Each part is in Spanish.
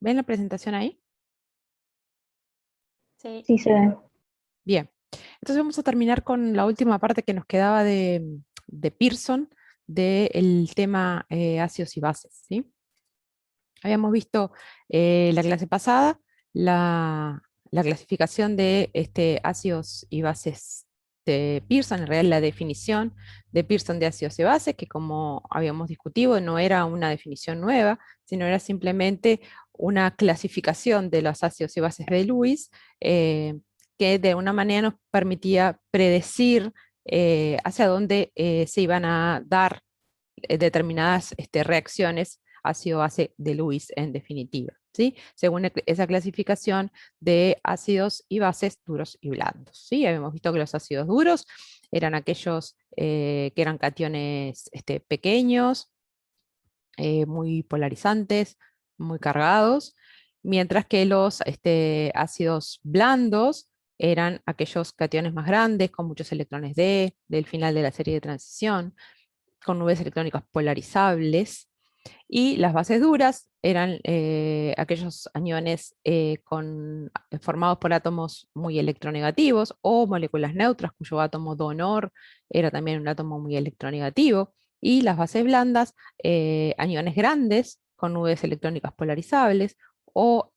¿Ven la presentación ahí? Sí. Sí, se ve. Bien. Entonces vamos a terminar con la última parte que nos quedaba de Pearson, del tema ácidos y bases, ¿sí? Habíamos visto la clase pasada la clasificación de ácidos y bases de Pearson, en realidad la definición de Pearson de ácidos y bases, que como habíamos discutido no era una definición nueva, sino era simplemente una clasificación de los ácidos y bases de Lewis, que de una manera nos permitía predecir hacia dónde se iban a dar determinadas reacciones ácido-base de Lewis en definitiva, ¿sí? Según esa clasificación de ácidos y bases duros y blandos, ¿sí? Habíamos visto que los ácidos duros eran aquellos que eran cationes pequeños, muy polarizantes, muy cargados, mientras que los ácidos blandos eran aquellos cationes más grandes, con muchos electrones del final de la serie de transición, con nubes electrónicas polarizables, y las bases duras eran aquellos aniones formados por átomos muy electronegativos o moléculas neutras cuyo átomo donor era también un átomo muy electronegativo, y las bases blandas, aniones grandes con nubes electrónicas polarizables o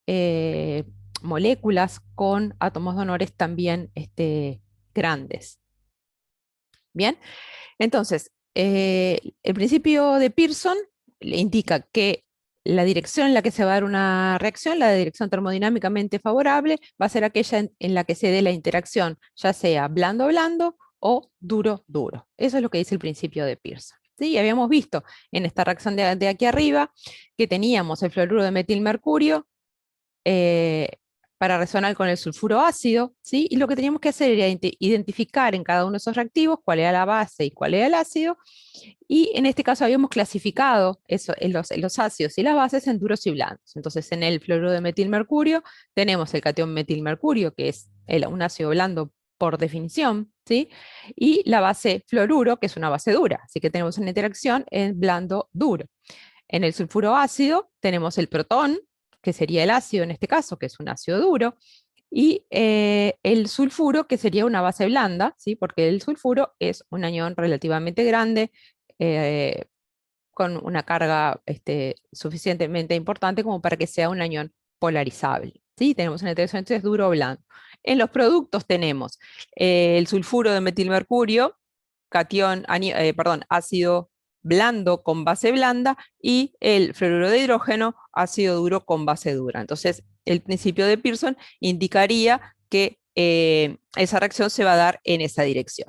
moléculas con átomos donores también grandes. Bien, entonces, el principio de Pearson le indica que la dirección en la que se va a dar una reacción, la dirección termodinámicamente favorable, va a ser aquella en la que se dé la interacción, ya sea blando-blando o duro-duro. Eso es lo que dice el principio de Pearson. ¿Sí? Habíamos visto en esta reacción de aquí arriba que teníamos el fluoruro de metilmercurio para resonar con el sulfuro ácido, ¿sí? Y lo que teníamos que hacer era identificar en cada uno de esos reactivos cuál era la base y cuál era el ácido, y en este caso habíamos clasificado eso, los ácidos y las bases en duros y blandos. Entonces en el fluoruro de metilmercurio tenemos el catión metilmercurio, que es un ácido blando por definición, ¿sí? Y la base fluoruro, que es una base dura, así que tenemos una interacción en blando-duro. En el sulfuro ácido tenemos el protón, que sería el ácido en este caso, que es un ácido duro, y el sulfuro, que sería una base blanda, ¿sí? Porque el sulfuro es un anión relativamente grande, eh, con una carga suficientemente importante como para que sea un anión polarizable, ¿sí? Tenemos una interacción entonces duro-blando. En los productos tenemos el sulfuro de metilmercurio, ácido blando con base blanda, y el fluoruro de hidrógeno, ácido duro con base dura. Entonces, el principio de Pearson indicaría que esa reacción se va a dar en esa dirección.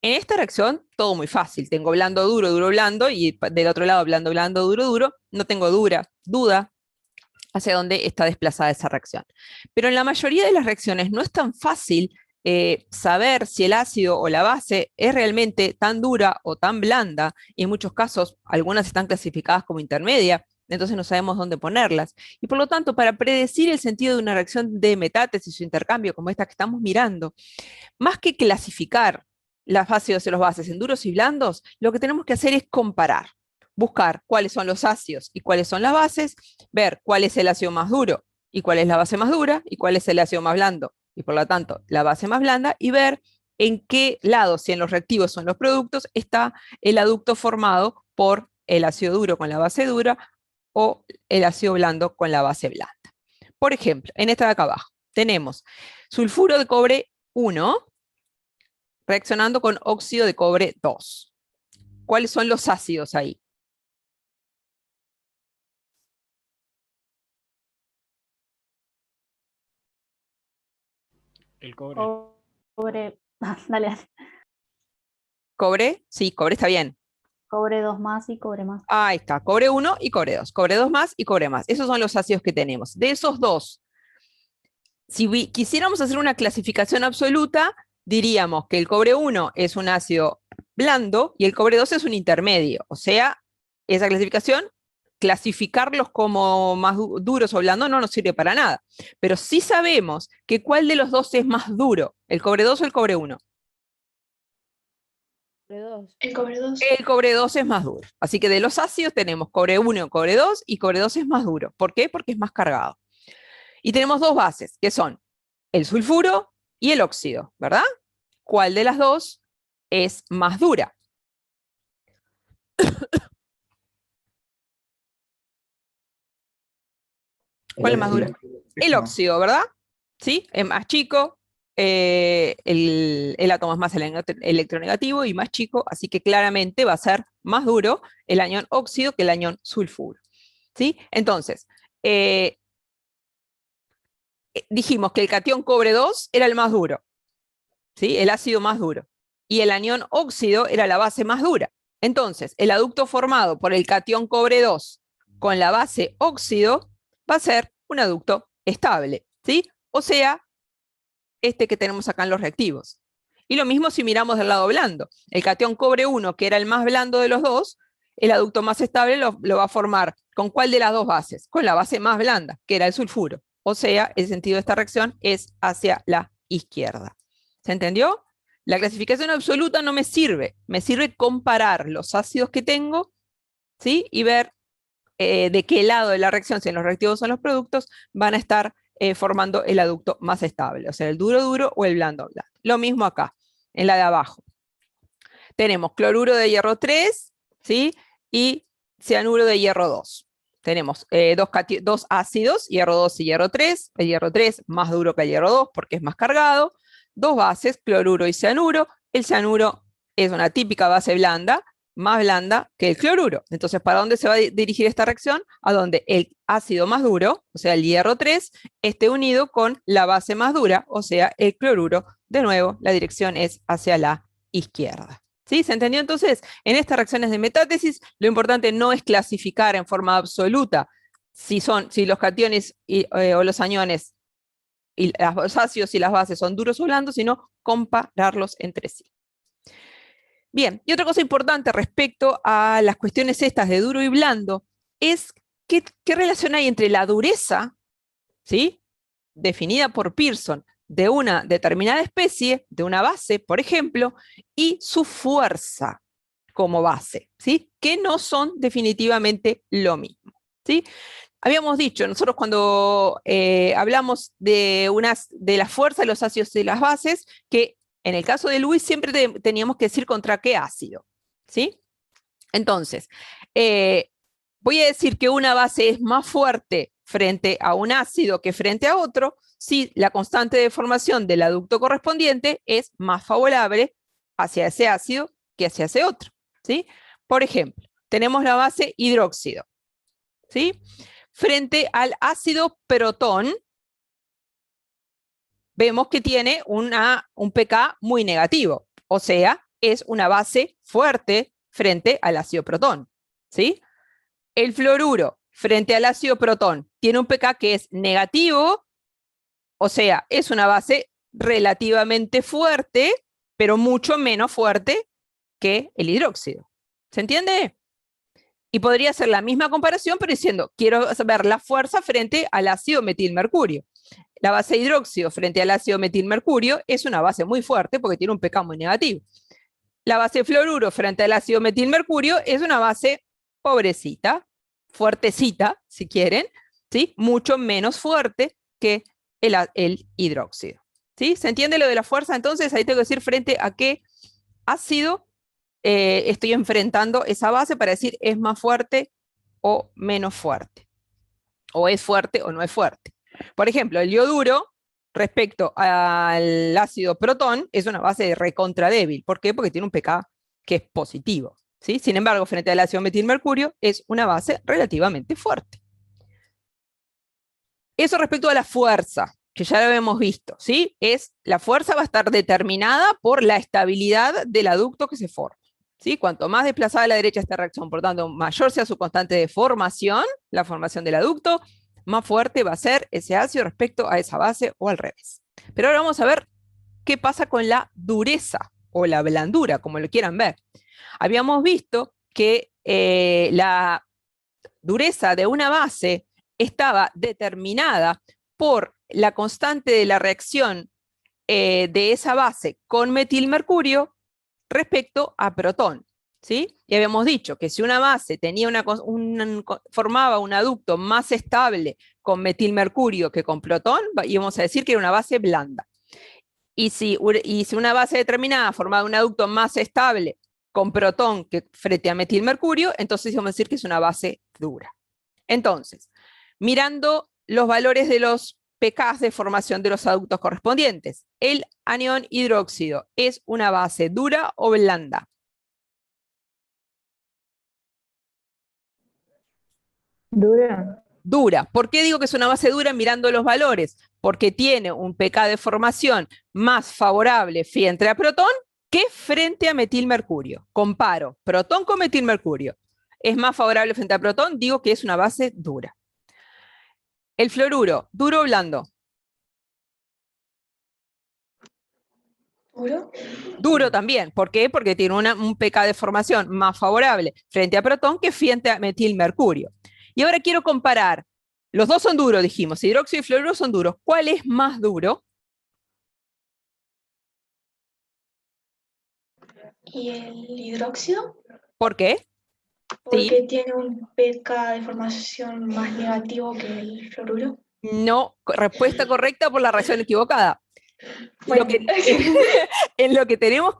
En esta reacción, todo muy fácil. Tengo blando, duro, duro, blando, y del otro lado, blando, blando, duro, duro. No tengo duda hacia dónde está desplazada esa reacción. Pero en la mayoría de las reacciones no es tan fácil saber si el ácido o la base es realmente tan dura o tan blanda, y en muchos casos algunas están clasificadas como intermedia, entonces no sabemos dónde ponerlas. Y por lo tanto, para predecir el sentido de una reacción de metátesis o intercambio como esta que estamos mirando, más que clasificar los ácidos y los bases en duros y blandos, lo que tenemos que hacer es comparar. Buscar cuáles son los ácidos y cuáles son las bases, ver cuál es el ácido más duro y cuál es la base más dura y cuál es el ácido más blando y por lo tanto la base más blanda, y ver en qué lado, si en los reactivos o en los productos, está el aducto formado por el ácido duro con la base dura o el ácido blando con la base blanda. Por ejemplo, en esta de acá abajo tenemos sulfuro de cobre 1 reaccionando con óxido de cobre 2. ¿Cuáles son los ácidos ahí? El cobre. Cobre. Dale, dale. ¿Cobre? Sí, cobre está bien. Cobre 2 más y cobre más. Ahí está, cobre 1 y cobre 2. Cobre 2 más y cobre más. Esos son los ácidos que tenemos. De esos dos, si quisiéramos hacer una clasificación absoluta, diríamos que el cobre 1 es un ácido blando y el cobre 2 es un intermedio. O sea, esa clasificación, clasificarlos como más duros o blandos no nos sirve para nada. Pero sí sabemos que cuál de los dos es más duro, el cobre 2 o el cobre 1. El cobre 2. El cobre 2 es más duro. Así que de los ácidos tenemos cobre 1 y cobre 2, y cobre 2 es más duro. ¿Por qué? Porque es más cargado. Y tenemos dos bases, que son el sulfuro y el óxido, ¿verdad? ¿Cuál de las dos es más dura? ¿Cuál es más dura? El óxido, ¿verdad? ¿Sí? Es más chico, el átomo es más electronegativo y más chico, así que claramente va a ser más duro el anión óxido que el anión sulfuro. ¿Sí? Entonces, dijimos que el catión cobre 2 era el más duro, ¿sí? El ácido más duro. Y el anión óxido era la base más dura. Entonces, el aducto formado por el catión cobre 2 con la base óxido va a ser un aducto estable, ¿sí? O sea, este que tenemos acá en los reactivos. Y lo mismo si miramos del lado blando. El catión cobre 1, que era el más blando de los dos, el aducto más estable lo va a formar ¿con cuál de las dos bases? Con la base más blanda, que era el sulfuro. O sea, el sentido de esta reacción es hacia la izquierda. ¿Se entendió? La clasificación absoluta no me sirve comparar los ácidos que tengo, ¿sí? Y ver de qué lado de la reacción, si en los reactivos son los productos, van a estar formando el aducto más estable, o sea, el duro duro o el blando blando. Lo mismo acá, en la de abajo. Tenemos cloruro de hierro 3, ¿sí? Y cianuro de hierro 2. Tenemos dos ácidos, hierro 2 y hierro 3. El hierro 3 más duro que el hierro 2 porque es más cargado. Dos bases, cloruro y cianuro. El cianuro es una típica base blanda, más blanda que el cloruro. Entonces, ¿para dónde se va a dirigir esta reacción? A donde el ácido más duro, o sea, el hierro 3, esté unido con la base más dura, o sea, el cloruro. De nuevo, la dirección es hacia la izquierda. ¿Sí? ¿Se entendió? Entonces, en estas reacciones de metátesis, lo importante no es clasificar en forma absoluta si los cationes o los aniones y los ácidos y las bases son duros o blandos, sino compararlos entre sí. Bien, y otra cosa importante respecto a las cuestiones estas de duro y blando es qué relación hay entre la dureza, ¿sí? Definida por Pearson, de una determinada especie, de una base, por ejemplo, y su fuerza como base, ¿sí? Que no son definitivamente lo mismo, ¿sí? Habíamos dicho, nosotros cuando hablamos de la fuerza de los ácidos y las bases, que en el caso de Lewis siempre teníamos que decir contra qué ácido, ¿sí? Entonces, voy a decir que una base es más fuerte frente a un ácido que frente a otro si la constante de formación del aducto correspondiente es más favorable hacia ese ácido que hacia ese otro, ¿sí? Por ejemplo, tenemos la base hidróxido, ¿sí? Frente al ácido protón, vemos que tiene un pK muy negativo, o sea, es una base fuerte frente al ácido protón, ¿sí? El fluoruro frente al ácido protón tiene un pK que es negativo, o sea, es una base relativamente fuerte, pero mucho menos fuerte que el hidróxido. ¿Se entiende? Y podría hacer la misma comparación, pero diciendo, quiero ver la fuerza frente al ácido metilmercurio. La base hidróxido frente al ácido metilmercurio es una base muy fuerte porque tiene un pK muy negativo. La base fluoruro frente al ácido metilmercurio es una base pobrecita, fuertecita, si quieren, ¿sí? Mucho menos fuerte que el hidróxido. ¿Sí? ¿Se entiende lo de la fuerza? Entonces, ahí tengo que decir frente a qué ácido estoy enfrentando esa base para decir es más fuerte o menos fuerte. O es fuerte o no es fuerte. Por ejemplo, el yoduro respecto al ácido protón es una base recontra débil. ¿Por qué? Porque tiene un pK que es positivo, ¿sí? Sin embargo, frente al ácido metilmercurio es una base relativamente fuerte. Eso respecto a la fuerza, que ya lo hemos visto, ¿sí? La fuerza va a estar determinada por la estabilidad del aducto que se forma, ¿sí? Cuanto más desplazada a la derecha esta reacción, por tanto, mayor sea su constante de formación, la formación del aducto, más fuerte va a ser ese ácido respecto a esa base o al revés. Pero ahora vamos a ver qué pasa con la dureza o la blandura, como lo quieran ver. Habíamos visto que la dureza de una base estaba determinada por la constante de la reacción de esa base con metilmercurio respecto a protón, ¿sí? Y habíamos dicho que si una base tenía formaba un aducto más estable con metilmercurio que con protón, íbamos a decir que era una base blanda. Y si una base determinada formaba un aducto más estable con protón que frente a metilmercurio, entonces íbamos a decir que es una base dura. Entonces, mirando los valores de los pKs de formación de los aductos correspondientes, ¿el anión hidróxido es una base dura o blanda? Dura. Dura. ¿Por qué digo que es una base dura mirando los valores? Porque tiene un pK de formación más favorable frente a protón que frente a metilmercurio. Comparo protón con metilmercurio. Es más favorable frente a protón, digo que es una base dura. El fluoruro, ¿duro o blando? ¿Duro? Duro también. ¿Por qué? Porque tiene un pK de formación más favorable frente a protón que frente a metilmercurio. Y ahora quiero comparar. Los dos son duros, dijimos. Hidróxido y fluoruro son duros. ¿Cuál es más duro? ¿Y el hidróxido? ¿Por qué? Porque Sí. tiene un pK de formación más negativo que el fluoruro. No, respuesta correcta por la reacción equivocada. Bueno. Lo que tenemos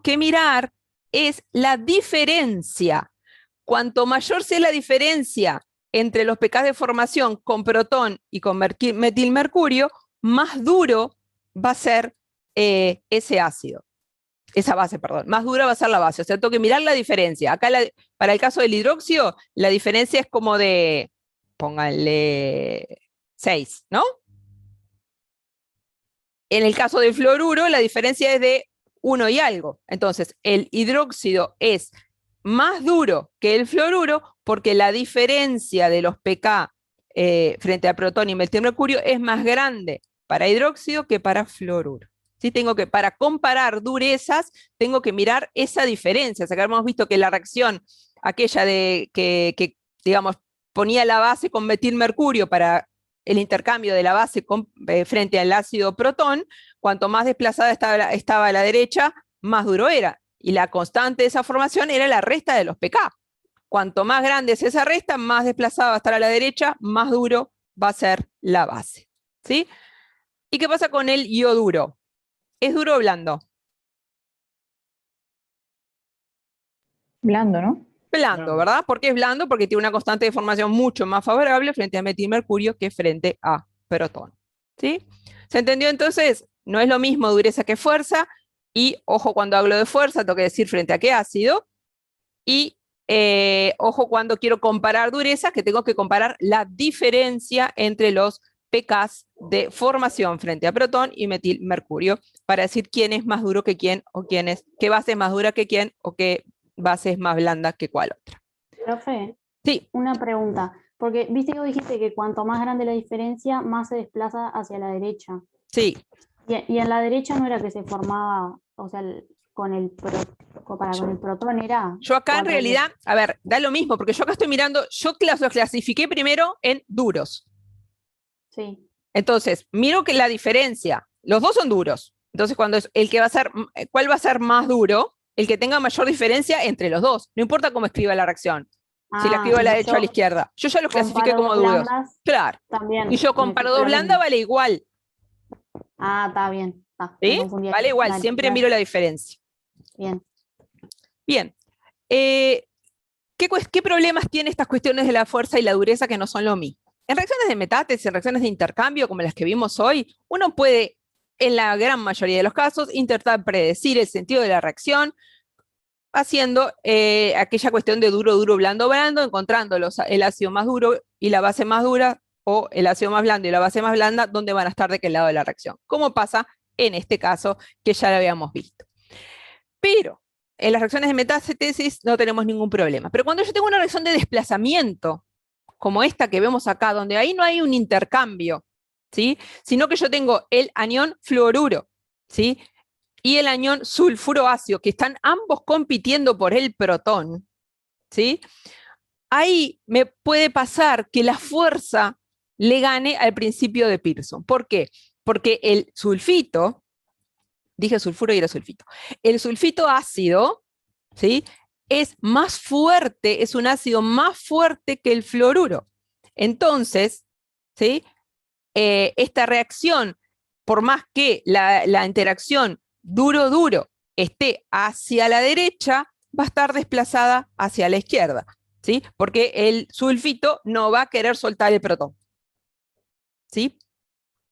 que mirar es la diferencia. Cuanto mayor sea la diferencia entre los pKs de formación con protón y con metilmercurio, más duro va a ser ese ácido. Esa base, perdón, más dura va a ser la base. O sea, tengo que mirar la diferencia. Acá, para el caso del hidróxido, la diferencia es como de, pónganle 6, ¿no? En el caso del fluoruro, la diferencia es de 1 y algo. Entonces, el hidróxido es más duro que el fluoruro porque la diferencia de los pK frente a protón y metilmercurio es más grande para hidróxido que para fluoruro. ¿Sí? Para comparar durezas, tengo que mirar esa diferencia. O sea, que hemos visto que la reacción, aquella de que digamos, ponía la base con metilmercurio para el intercambio de la base frente al ácido protón, cuanto más desplazada estaba a la derecha, más duro era. Y la constante de esa formación era la resta de los pK. Cuanto más grande es esa resta, más desplazada va a estar a la derecha, más duro va a ser la base. ¿Sí? ¿Y qué pasa con el ioduro? ¿Es duro o blando? Blando, ¿no? Blando, ¿verdad? ¿Por qué es blando? Porque tiene una constante de formación mucho más favorable frente a metilmercurio que frente a protón. ¿Sí? ¿Se entendió entonces? No es lo mismo dureza que fuerza, y ojo cuando hablo de fuerza, tengo que decir frente a qué ácido, y ojo cuando quiero comparar dureza, que tengo que comparar la diferencia entre los pKs de formación frente a protón y metilmercurio, para decir quién es más duro que quién, o qué base es más dura que quién, o qué base es más blanda que cuál otra. Profe, Sí. una pregunta. Porque viste que vos dijiste que cuanto más grande la diferencia, más se desplaza hacia la derecha. Sí. Y en la derecha no era que se formaba, o sea, con el protón era. Yo acá en realidad, a ver, da lo mismo, porque yo acá estoy mirando, yo los clasifiqué primero en duros. Sí. Entonces, miro que la diferencia, los dos son duros. Entonces, cuando es el que va a ser, ¿cuál va a ser más duro? El que tenga mayor diferencia entre los dos. No importa cómo escriba la reacción. Si la escribo a la derecha o a la izquierda. Yo ya los clasifiqué como duros. Claro. También. Y yo comparo dos blandas, vale igual. Ah, está bien. ¿Sí? Vale igual, dale, siempre miro la diferencia. Bien. Bien. ¿Qué problemas tienen estas cuestiones de la fuerza y la dureza que no son lo mismo? En reacciones de metátesis, en reacciones de intercambio, como las que vimos hoy, uno puede, en la gran mayoría de los casos, intentar predecir el sentido de la reacción, haciendo aquella cuestión de duro, duro, blando, blando, encontrando el ácido más duro y la base más dura, o el ácido más blando y la base más blanda, donde van a estar de qué lado de la reacción. Como pasa en este caso, que ya lo habíamos visto. Pero en las reacciones de metátesis no tenemos ningún problema. Pero cuando yo tengo una reacción de desplazamiento, como esta que vemos acá, donde ahí no hay un intercambio, ¿sí? Sino que yo tengo el anión fluoruro, ¿sí? Y el anión sulfuroácido, que están ambos compitiendo por el protón, ¿sí? Ahí me puede pasar que la fuerza le gane al principio de Pearson. ¿Por qué? Porque el sulfito Dije sulfuro y era sulfito. El sulfito ácido, ¿sí?, es más fuerte, es un ácido más fuerte que el fluoruro. Entonces, ¿sí?, esta reacción, por más que la interacción duro-duro esté hacia la derecha, va a estar desplazada hacia la izquierda, ¿sí?, porque el sulfito no va a querer soltar el protón, ¿sí?,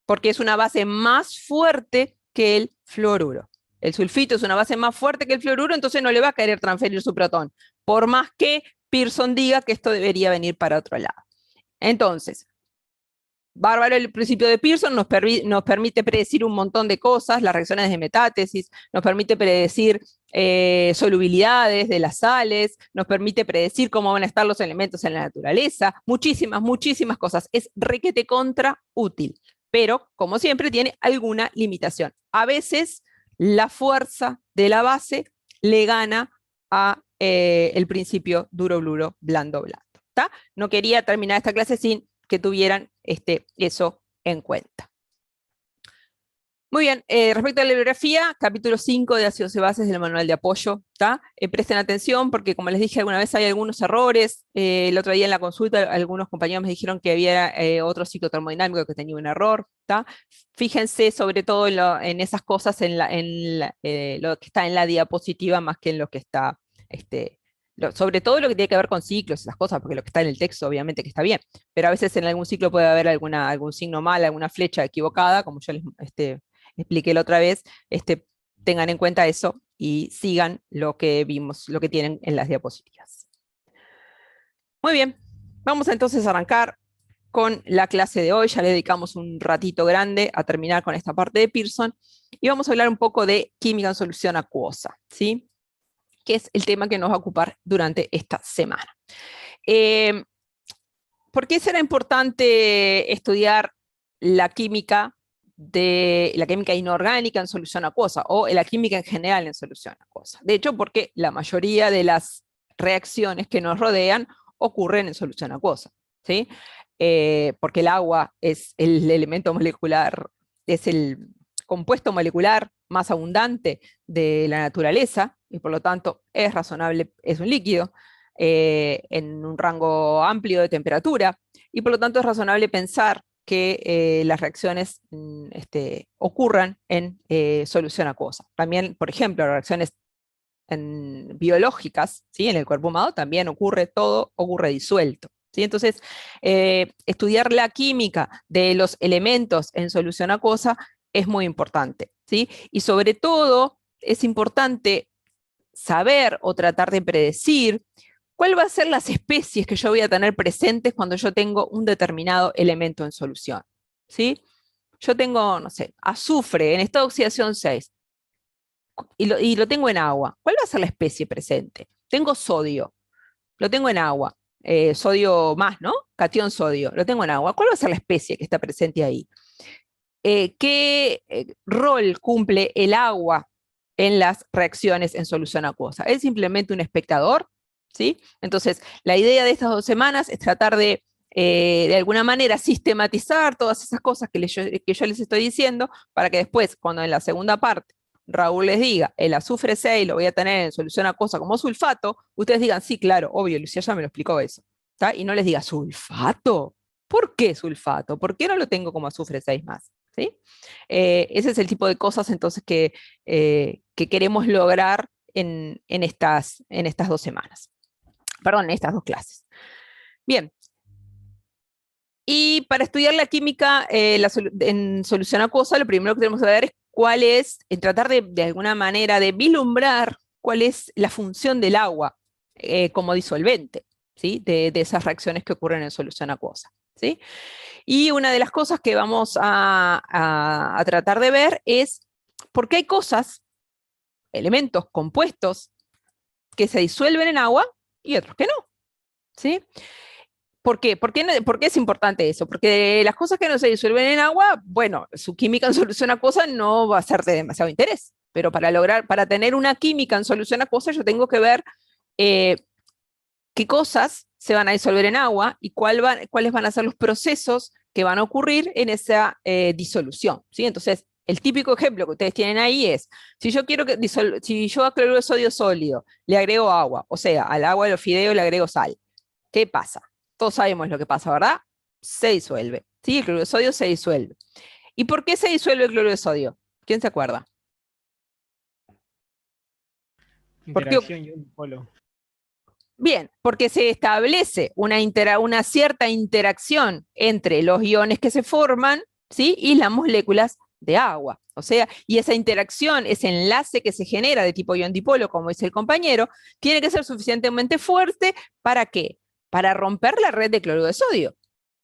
porque es una base más fuerte que el fluoruro. El sulfito es una base más fuerte que el fluoruro, entonces no le va a querer transferir su protón, por más que Pearson diga que esto debería venir para otro lado. Entonces, bárbaro el principio de Pearson, nos permite predecir un montón de cosas, las reacciones de metátesis, nos permite predecir solubilidades de las sales, nos permite predecir cómo van a estar los elementos en la naturaleza, muchísimas, muchísimas cosas. Es requete contra útil, pero como siempre tiene alguna limitación. A veces la fuerza de la base le gana a el principio duro-bluro, blando-blando. No quería terminar esta clase sin que tuvieran eso en cuenta. Muy bien, respecto a la bibliografía, capítulo 5 de ácidos y bases del manual de apoyo, presten atención porque, como les dije alguna vez, hay algunos errores. El otro día en la consulta algunos compañeros me dijeron que había otro ciclo termodinámico que tenía un error. Fíjense sobre todo en esas cosas, lo que está en la diapositiva más que en lo que está, sobre todo lo que tiene que ver con ciclos, esas cosas, porque lo que está en el texto obviamente que está bien, pero a veces en algún ciclo puede haber algún signo mal, alguna flecha equivocada, como yo les expliqué la otra vez. Tengan en cuenta eso y sigan lo que vimos, lo que tienen en las diapositivas. Muy bien, vamos entonces a arrancar con la clase de hoy. Ya le dedicamos un ratito grande a terminar con esta parte de Pearson, y vamos a hablar un poco de química en solución acuosa, ¿sí?, que es el tema que nos va a ocupar durante esta semana. ¿Por qué será importante estudiar la química inorgánica en solución acuosa, o la química en general en solución acuosa? De hecho, porque la mayoría de las reacciones que nos rodean ocurren en solución acuosa, ¿sí? Porque el agua es el elemento molecular, es el compuesto molecular más abundante de la naturaleza, y por lo tanto es razonable, es un líquido en un rango amplio de temperatura, y por lo tanto es razonable pensar que las reacciones ocurran en solución acuosa. También, por ejemplo, las reacciones biológicas, ¿sí?, en el cuerpo humano también todo ocurre disuelto, ¿sí? Entonces, estudiar la química de los elementos en solución acuosa es muy importante, ¿sí? Y sobre todo es importante saber o tratar de predecir cuál va a ser las especies que yo voy a tener presentes cuando yo tengo un determinado elemento en solución, ¿sí? Yo tengo, no sé, azufre en estado de oxidación 6 y lo tengo en agua. ¿Cuál va a ser la especie presente? Tengo sodio, lo tengo en agua, sodio más, ¿no? Catión sodio, lo tengo en agua. ¿Cuál va a ser la especie que está presente ahí? ¿Qué rol cumple el agua en las reacciones en solución acuosa? ¿Es simplemente un espectador? ¿Sí? Entonces, la idea de estas 2 semanas es tratar de alguna manera sistematizar todas esas cosas que yo les estoy diciendo, para que después, cuando en la segunda parte Raúl les diga, el azufre 6 lo voy a tener en solución acuosa como sulfato, ustedes digan, sí, claro, obvio, Lucía ya me lo explicó eso, ¿tá? Y no les diga, ¿sulfato? ¿Por qué sulfato? ¿Por qué no lo tengo como azufre 6 más? ¿Sí? Ese es el tipo de cosas entonces que queremos lograr en estas 2 semanas. Perdón, en estas 2 clases. Bien. Y para estudiar la química en solución acuosa, lo primero que tenemos que ver es cuál es, tratar de alguna manera de vislumbrar cuál es la función del agua como disolvente, ¿sí?, de esas reacciones que ocurren en solución acuosa, ¿sí? Y una de las cosas que vamos a tratar de ver es por qué hay cosas, elementos, compuestos, que se disuelven en agua y otros que no, ¿sí? ¿Por qué? ¿Por qué es importante eso? Porque las cosas que no se disuelven en agua, bueno, su química en solución acuosa no va a ser de demasiado interés, pero para tener una química en solución acuosa yo tengo que ver qué cosas se van a disolver en agua y cuáles van a ser los procesos que van a ocurrir en esa disolución, ¿sí? Entonces, El típico ejemplo que ustedes tienen ahí es, si yo quiero si yo a cloruro de sodio sólido le agrego agua, o sea, al agua de los fideos le agrego sal, ¿qué pasa? Todos sabemos lo que pasa, ¿verdad? Se disuelve, ¿sí? El cloruro de sodio se disuelve. ¿Y por qué se disuelve el cloruro de sodio? ¿Quién se acuerda? Interacción y un polo. Bien, porque se establece una cierta interacción entre los iones que se forman, ¿sí? Y las moléculas de agua. O sea, y esa interacción, ese enlace que se genera de tipo ion-dipolo, como dice el compañero, tiene que ser suficientemente fuerte. ¿Para qué? Para romper la red de cloruro de sodio.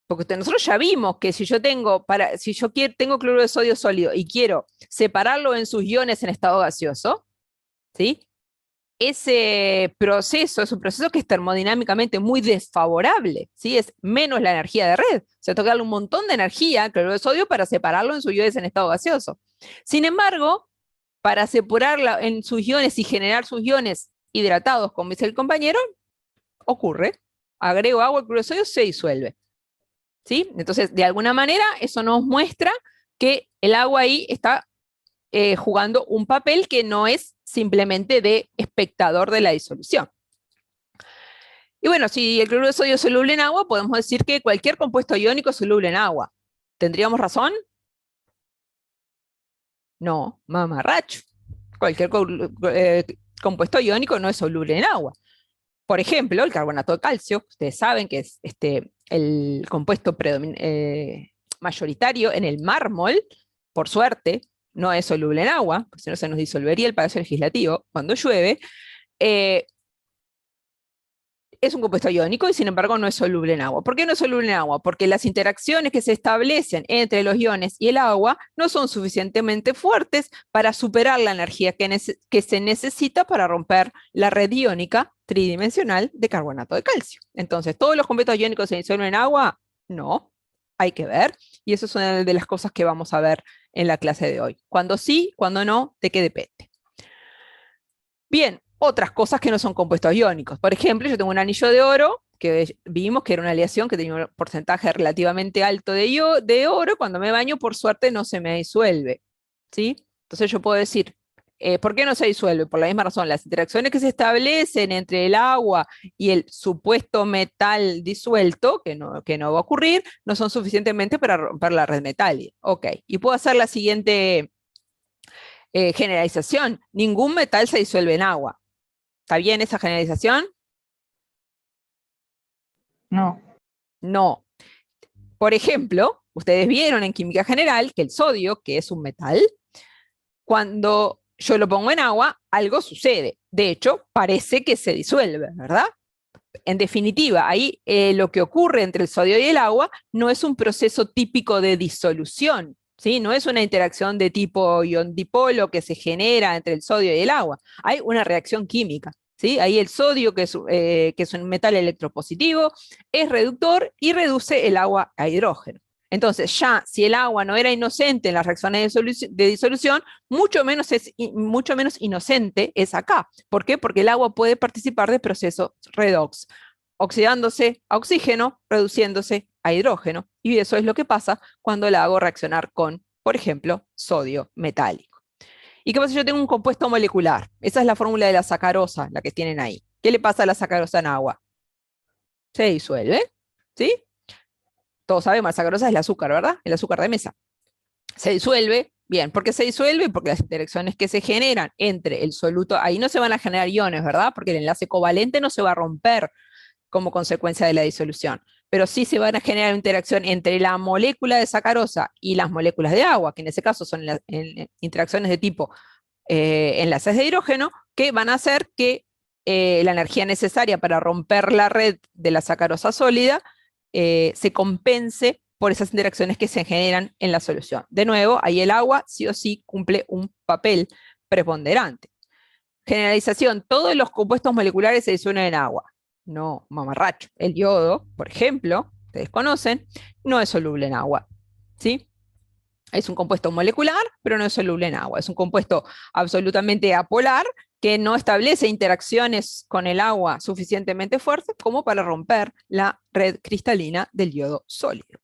Porque nosotros ya vimos que si yo tengo cloruro de sodio sólido y quiero separarlo en sus iones en estado gaseoso, ¿sí? Ese proceso es un proceso que es termodinámicamente muy desfavorable, ¿sí? Es menos la energía de red. O sea, tengo que darle un montón de energía al cloruro de sodio para separarlo en sus iones en estado gaseoso. Sin embargo, para separarla en sus iones y generar sus iones hidratados, como dice el compañero, ocurre. Agrego agua al cloruro de sodio, se disuelve, ¿sí? Entonces, de alguna manera, eso nos muestra que el agua ahí está jugando un papel que no es simplemente de espectador de la disolución. Y bueno, si el cloruro de sodio es soluble en agua, podemos decir que cualquier compuesto iónico es soluble en agua. ¿Tendríamos razón? No, mamarracho. Cualquier compuesto iónico no es soluble en agua. Por ejemplo, el carbonato de calcio, ustedes saben que es el compuesto mayoritario en el mármol, por suerte, no es soluble en agua, porque si no se nos disolvería el Palacio Legislativo cuando llueve. Es un compuesto iónico y sin embargo no es soluble en agua. ¿Por qué no es soluble en agua? Porque las interacciones que se establecen entre los iones y el agua no son suficientemente fuertes para superar la energía que se necesita para romper la red iónica tridimensional de carbonato de calcio. Entonces, ¿todos los compuestos iónicos se disuelven en agua? No, hay que ver. Y eso es una de las cosas que vamos a ver en la clase de hoy. Cuando sí, cuando no, ¿de qué depende? Bien, otras cosas que no son compuestos iónicos. Por ejemplo, yo tengo un anillo de oro, que vimos que era una aleación que tenía un porcentaje relativamente alto de oro. Cuando me baño, por suerte, no se me disuelve, ¿sí? Entonces yo puedo decir, ¿por qué no se disuelve? Por la misma razón, las interacciones que se establecen entre el agua y el supuesto metal disuelto, que no va a ocurrir, no son suficientemente para romper la red metálica. Ok, y puedo hacer la siguiente generalización. Ningún metal se disuelve en agua. ¿Está bien esa generalización? No. No. Por ejemplo, ustedes vieron en química general que el sodio, que es un metal, cuando yo lo pongo en agua, algo sucede. De hecho, parece que se disuelve, ¿verdad? En definitiva, ahí lo que ocurre entre el sodio y el agua no es un proceso típico de disolución, ¿sí? No es una interacción de tipo ion-dipolo que se genera entre el sodio y el agua. Hay una reacción química, ¿sí? Ahí el sodio, que es un metal electropositivo, es reductor y reduce el agua a hidrógeno. Entonces, ya si el agua no era inocente en las reacciones de disolución, mucho menos inocente es acá. ¿Por qué? Porque el agua puede participar de procesos redox, oxidándose a oxígeno, reduciéndose a hidrógeno. Y eso es lo que pasa cuando la hago reaccionar con, por ejemplo, sodio metálico. ¿Y qué pasa si yo tengo un compuesto molecular? Esa es la fórmula de la sacarosa, la que tienen ahí. ¿Qué le pasa a la sacarosa en agua? Se disuelve, ¿sí? Todos sabemos, la sacarosa es el azúcar, ¿verdad? El azúcar de mesa. Se disuelve, bien, ¿por qué se disuelve? Porque las interacciones que se generan entre el soluto, ahí no se van a generar iones, ¿verdad? Porque el enlace covalente no se va a romper como consecuencia de la disolución, pero sí se van a generar interacción entre la molécula de sacarosa y las moléculas de agua, que en ese caso son interacciones de tipo enlaces de hidrógeno, que van a hacer que la energía necesaria para romper la red de la sacarosa sólida se compense por esas interacciones que se generan en la solución. De nuevo, ahí el agua sí o sí cumple un papel preponderante. Generalización, todos los compuestos moleculares se disuelven en agua. No, mamarracho. El yodo, por ejemplo, ustedes conocen, no es soluble en agua, ¿sí? Es un compuesto molecular, pero no es soluble en agua. Es un compuesto absolutamente apolar que no establece interacciones con el agua suficientemente fuertes como para romper la red cristalina del yodo sólido.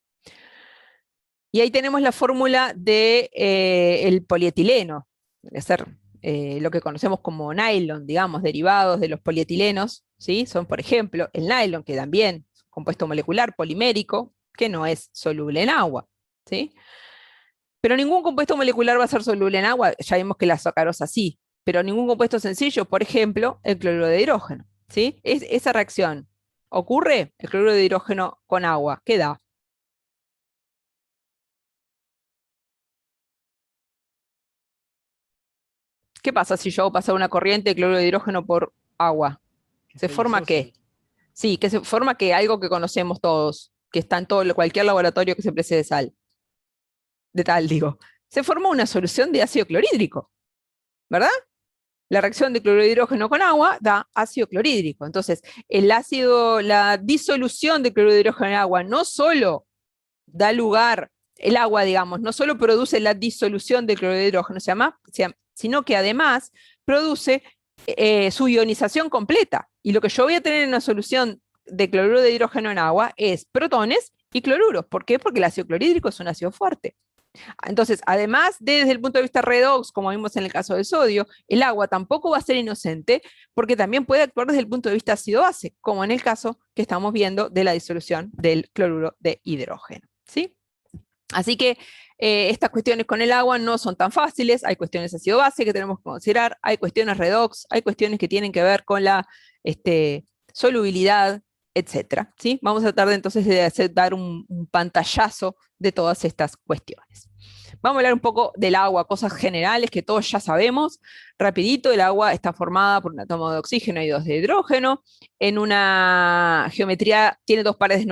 Y ahí tenemos la fórmula de el polietileno, de ser lo que conocemos como nylon, digamos, derivados de los polietilenos, ¿sí? Son, por ejemplo, el nylon, que también es un compuesto molecular polimérico, que no es soluble en agua, ¿sí? Pero ningún compuesto molecular va a ser soluble en agua, ya vimos que la sacarosa sí, pero ningún compuesto sencillo, por ejemplo, el cloruro de hidrógeno, ¿sí? Esa reacción ocurre, el cloruro de hidrógeno con agua, ¿qué da? ¿Qué pasa si yo hago pasar una corriente de cloruro de hidrógeno por agua? ¿Se forma qué? Sí, que se forma que algo que conocemos todos, que está en cualquier laboratorio que se precie de sal, de tal, digo. Se forma una solución de ácido clorhídrico, ¿verdad? La reacción de cloruro de hidrógeno con agua da ácido clorhídrico. Entonces, la disolución de cloruro de hidrógeno en agua no solo da lugar, el agua, digamos, no solo produce la disolución del cloruro de hidrógeno, sino que además produce su ionización completa. Y lo que yo voy a tener en una solución de cloruro de hidrógeno en agua es protones y cloruros. ¿Por qué? Porque el ácido clorhídrico es un ácido fuerte. Entonces, además, desde el punto de vista redox, como vimos en el caso del sodio, el agua tampoco va a ser inocente porque también puede actuar desde el punto de vista ácido-base, como en el caso que estamos viendo de la disolución del cloruro de hidrógeno, ¿sí? Así que estas cuestiones con el agua no son tan fáciles, hay cuestiones ácido-base que tenemos que considerar, hay cuestiones redox, hay cuestiones que tienen que ver con la solubilidad, etcétera, ¿sí? Vamos a tratar entonces de dar un pantallazo de todas estas cuestiones. Vamos a hablar un poco del agua, cosas generales que todos ya sabemos. Rapidito, el agua está formada por un átomo de oxígeno y dos de hidrógeno. En una geometría tiene dos pares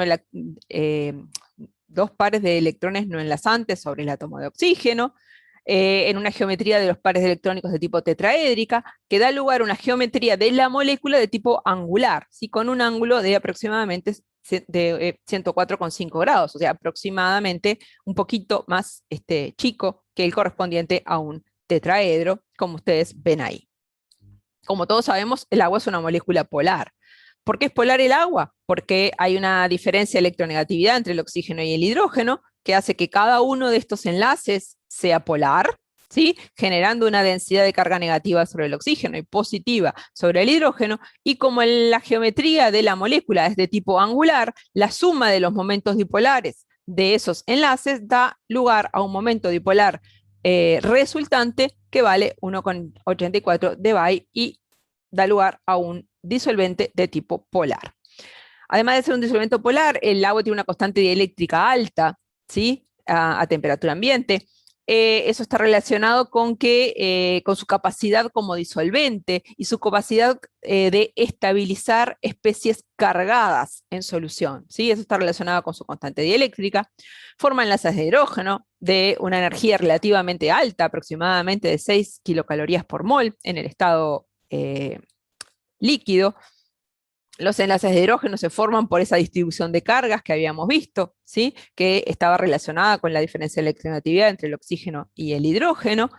de electrones no enlazantes sobre el átomo de oxígeno. En una geometría de los pares electrónicos de tipo tetraédrica, que da lugar a una geometría de la molécula de tipo angular, ¿sí? Con un ángulo de aproximadamente 104,5 grados, o sea, aproximadamente un poquito más chico que el correspondiente a un tetraedro, como ustedes ven ahí. Como todos sabemos, el agua es una molécula polar. ¿Por qué es polar el agua? Porque hay una diferencia de electronegatividad entre el oxígeno y el hidrógeno, que hace que cada uno de estos enlaces sea polar, ¿sí? Generando una densidad de carga negativa sobre el oxígeno y positiva sobre el hidrógeno, y como la geometría de la molécula es de tipo angular, la suma de los momentos dipolares de esos enlaces da lugar a un momento dipolar resultante que vale 1,84 debye y da lugar a un disolvente de tipo polar. Además de ser un disolvente polar, el agua tiene una constante dieléctrica alta, ¿sí? A temperatura ambiente. Eso está relacionado con su capacidad como disolvente y su capacidad de estabilizar especies cargadas en solución, ¿sí? Eso está relacionado con su constante dieléctrica. Forma enlaces de hidrógeno de una energía relativamente alta, aproximadamente de 6 kilocalorías por mol en el estado líquido. Los enlaces de hidrógeno se forman por esa distribución de cargas que habíamos visto, ¿sí? Que estaba relacionada con la diferencia de electronegatividad entre el oxígeno y el hidrógeno.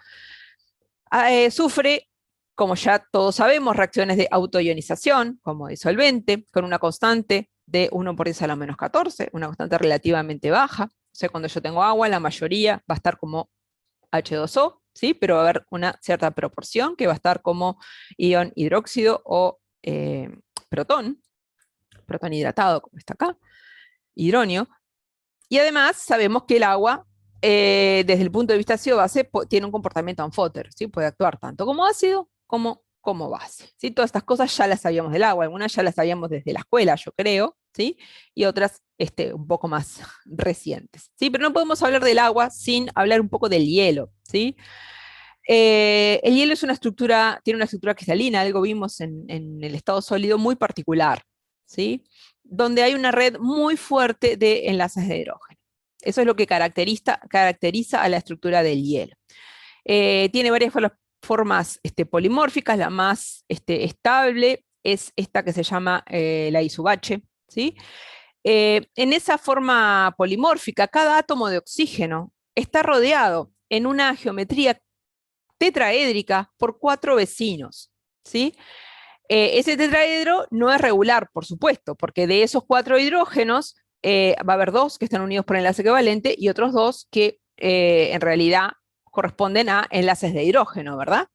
Sufre, como ya todos sabemos, reacciones de autoionización como disolvente, con una constante de 1 por 10 a la menos 14, una constante relativamente baja. O sea, cuando yo tengo agua, la mayoría va a estar como H2O, ¿sí? Pero va a haber una cierta proporción que va a estar como ion hidróxido o protón hidratado, como está acá, hidronio. Y además sabemos que el agua, desde el punto de vista ácido-base, tiene un comportamiento Anfoter, ¿sí? Puede actuar tanto como ácido como base, ¿sí? Todas estas cosas ya las sabíamos del agua, algunas ya las sabíamos desde la escuela, yo creo, ¿sí? Y otras un poco más recientes, ¿sí? Pero no podemos hablar del agua sin hablar un poco del hielo, ¿sí? El hielo es tiene una estructura cristalina, algo vimos en el estado sólido muy particular, ¿sí? Donde hay una red muy fuerte de enlaces de hidrógeno. Eso es lo que caracteriza a la estructura del hielo. Tiene varias formas polimórficas, la más estable es esta que se llama la isobache, ¿sí? En esa forma polimórfica, cada átomo de oxígeno está rodeado en una geometría tetraédrica por 4 vecinos, ¿sí? Ese tetraedro no es regular, por supuesto, porque de esos 4 hidrógenos, va a haber dos que están unidos por enlace covalente y otros dos que en realidad corresponden a enlaces de hidrógeno, ¿verdad?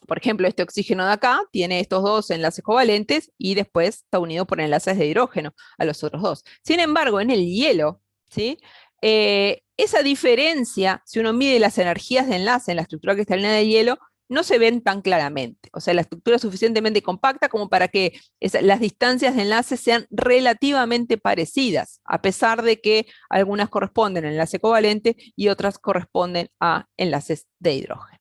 Por ejemplo, este oxígeno de acá tiene estos dos enlaces covalentes y después está unido por enlaces de hidrógeno a los otros dos. Sin embargo, en el hielo, ¿sí? Esa diferencia, si uno mide las energías de enlace en la estructura cristalina del hielo, no se ven tan claramente. O sea, la estructura es suficientemente compacta como para que las distancias de enlace sean relativamente parecidas, a pesar de que algunas corresponden a enlace covalente y otras corresponden a enlaces de hidrógeno.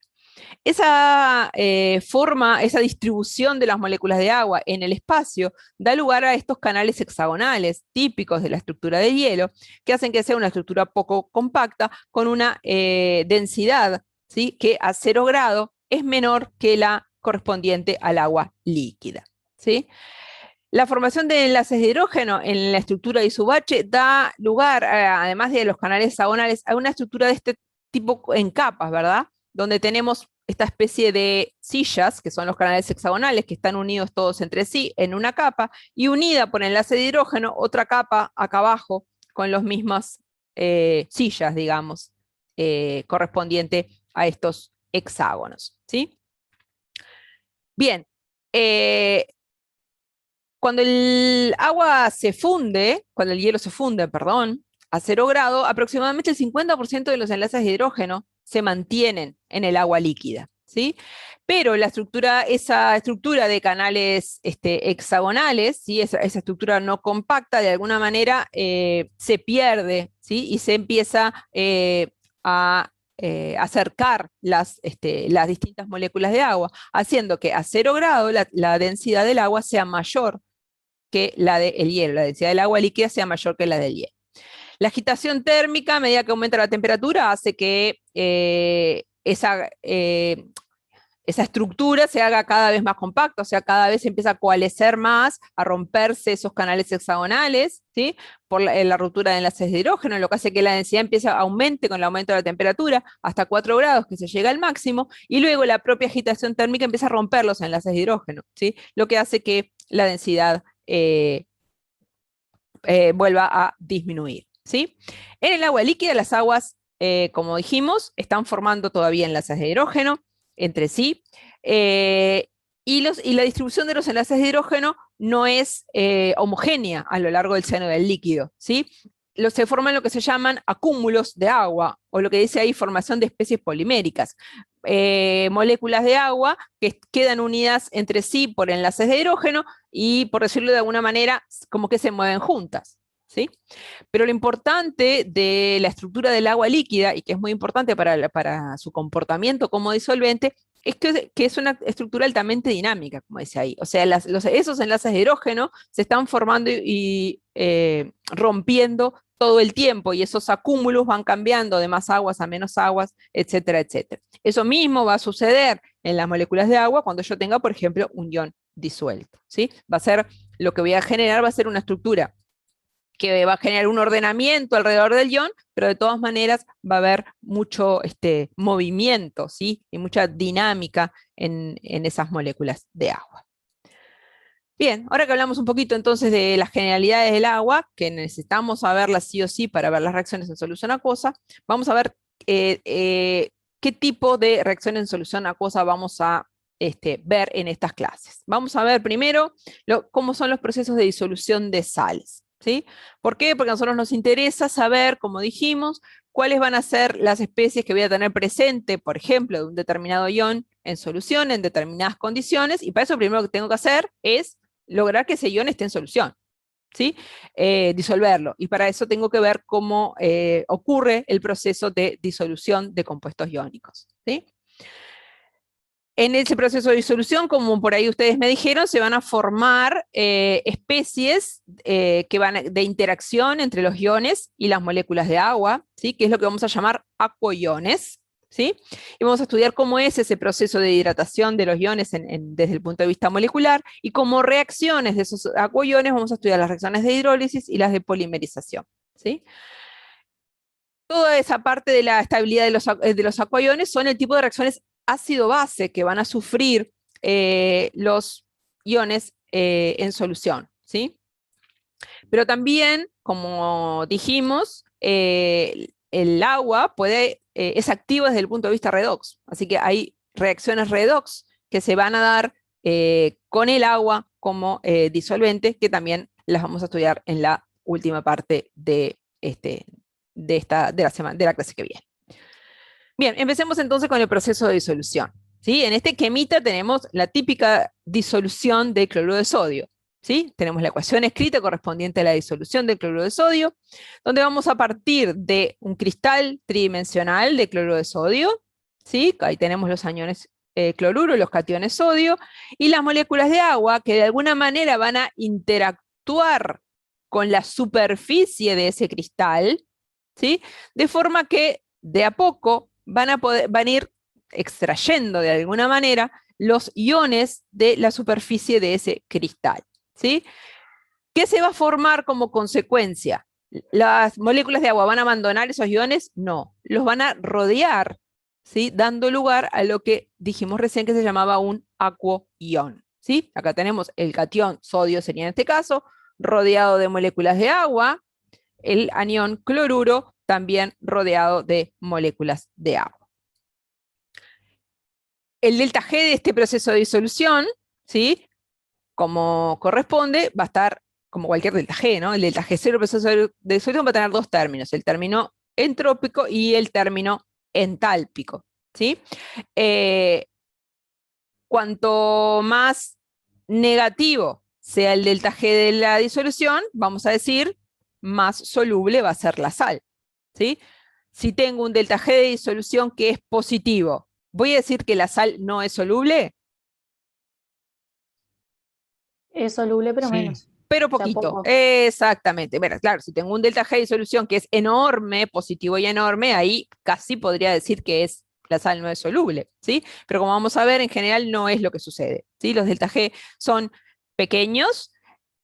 Esa esa distribución de las moléculas de agua en el espacio da lugar a estos canales hexagonales típicos de la estructura de hielo, que hacen que sea una estructura poco compacta con una densidad, ¿sí?, que a 0 grado es menor que la correspondiente al agua líquida, ¿sí? La formación de enlaces de hidrógeno en la estructura de isobache da lugar, además de los canales hexagonales, a una estructura de este tipo en capas, ¿verdad? Donde tenemos esta especie de sillas, que son los canales hexagonales, que están unidos todos entre sí en una capa, y unida por enlace de hidrógeno, otra capa acá abajo, con las mismas sillas, digamos, correspondiente a estos hexágonos, ¿sí? Bien, cuando el agua se funde, cuando el hielo se funde, perdón, a 0 grado, aproximadamente el 50% de los enlaces de hidrógeno se mantienen en el agua líquida, ¿sí? Pero esa estructura de canales hexagonales, ¿sí?, esa estructura no compacta, de alguna manera se pierde, ¿sí?, y se empieza a acercar las distintas moléculas de agua, haciendo que a 0 grado la densidad del agua sea mayor que la del hielo, la densidad del agua líquida sea mayor que la del hielo. La agitación térmica, a medida que aumenta la temperatura, hace que esa estructura se haga cada vez más compacta, o sea, cada vez se empieza a coalescer más, a romperse esos canales hexagonales, ¿sí?, por la ruptura de enlaces de hidrógeno, lo que hace que la densidad aumente con el aumento de la temperatura hasta 4 grados, que se llega al máximo, y luego la propia agitación térmica empieza a romper los enlaces de hidrógeno, ¿sí?, lo que hace que la densidad vuelva a disminuir, ¿sí? En el agua líquida, las aguas, como dijimos, están formando todavía enlaces de hidrógeno entre sí, y la distribución de los enlaces de hidrógeno no es homogénea a lo largo del océano del líquido, ¿sí? Se forman lo que se llaman acúmulos de agua, o lo que dice ahí formación de especies poliméricas, moléculas de agua que quedan unidas entre sí por enlaces de hidrógeno y, por decirlo de alguna manera, como que se mueven juntas, ¿sí? Pero lo importante de la estructura del agua líquida, y que es muy importante para su comportamiento como disolvente, es que es una estructura altamente dinámica, como dice ahí. O sea, esos enlaces de hidrógeno se están formando y rompiendo todo el tiempo, y esos acúmulos van cambiando de más aguas a menos aguas, etcétera, etcétera. Eso mismo va a suceder en las moléculas de agua cuando yo tenga, por ejemplo, un ion disuelto, ¿sí? Lo que voy a generar va a ser una estructura que va a generar un ordenamiento alrededor del ion, pero de todas maneras va a haber mucho movimiento, ¿sí?, y mucha dinámica en esas moléculas de agua. Bien, ahora que hablamos un poquito entonces de las generalidades del agua, que necesitamos saberlas sí o sí para ver las reacciones en solución acuosa, vamos a ver qué tipo de reacciones en solución acuosa vamos a ver en estas clases. Vamos a ver primero cómo son los procesos de disolución de sales, ¿sí? ¿Por qué? Porque a nosotros nos interesa saber, como dijimos, cuáles van a ser las especies que voy a tener presente, por ejemplo, de un determinado ion en solución, en determinadas condiciones, y para eso lo primero que tengo que hacer es lograr que ese ion esté en solución, ¿sí? Disolverlo, y para eso tengo que ver cómo ocurre el proceso de disolución de compuestos iónicos, ¿sí? En ese proceso de disolución, como por ahí ustedes me dijeron, se van a formar especies de interacción entre los iones y las moléculas de agua, ¿sí?, que es lo que vamos a llamar acuoiones, ¿sí? Y vamos a estudiar cómo es ese proceso de hidratación de los iones desde el punto de vista molecular, y como reacciones de esos acuoiones vamos a estudiar las reacciones de hidrólisis y las de polimerización, ¿sí? Toda esa parte de la estabilidad de los acuoiones son el tipo de reacciones ácido-base que van a sufrir los iones en solución, ¿sí? Pero también, como dijimos, el agua es activo desde el punto de vista redox. Así que hay reacciones redox que se van a dar con el agua como disolvente, que también las vamos a estudiar en la última parte de la clase que viene. Bien, empecemos entonces con el proceso de disolución. ¿Sí? En este esquemita tenemos la típica disolución de cloruro de sodio. ¿Sí? Tenemos la ecuación escrita correspondiente a la disolución del cloruro de sodio, donde vamos a partir de un cristal tridimensional de cloruro de sodio. ¿Sí? Ahí tenemos los aniones cloruro, los cationes sodio, y las moléculas de agua que de alguna manera van a interactuar con la superficie de ese cristal, ¿sí? De forma que de a poco van a ir extrayendo de alguna manera los iones de la superficie de ese cristal, ¿sí? ¿Qué se va a formar como consecuencia? ¿Las moléculas de agua van a abandonar esos iones? No, los van a rodear, ¿sí? Dando lugar a lo que dijimos recién que se llamaba un acuoion, ¿sí? Acá tenemos el catión sodio, sería en este caso, rodeado de moléculas de agua, el anión cloruro también rodeado de moléculas de agua. El delta G de este proceso de disolución, ¿sí? Como corresponde, va a estar como cualquier delta G, ¿no? El delta G0 proceso de disolución va a tener dos términos, el término entrópico y el término entálpico, ¿sí? Cuanto más negativo sea el delta G de la disolución, vamos a decir, más soluble va a ser la sal, ¿sí? Si tengo un delta G de disolución que es positivo, ¿voy a decir que la sal no es soluble? Es soluble, pero Sí. menos. Pero O sea, poquito, poco. exactamente. Bueno, claro, si tengo un delta G de disolución que es enorme, positivo y enorme, ahí casi podría decir que la sal no es soluble, ¿sí? Pero como vamos a ver, en general no es lo que sucede, ¿sí? Los delta G son pequeños,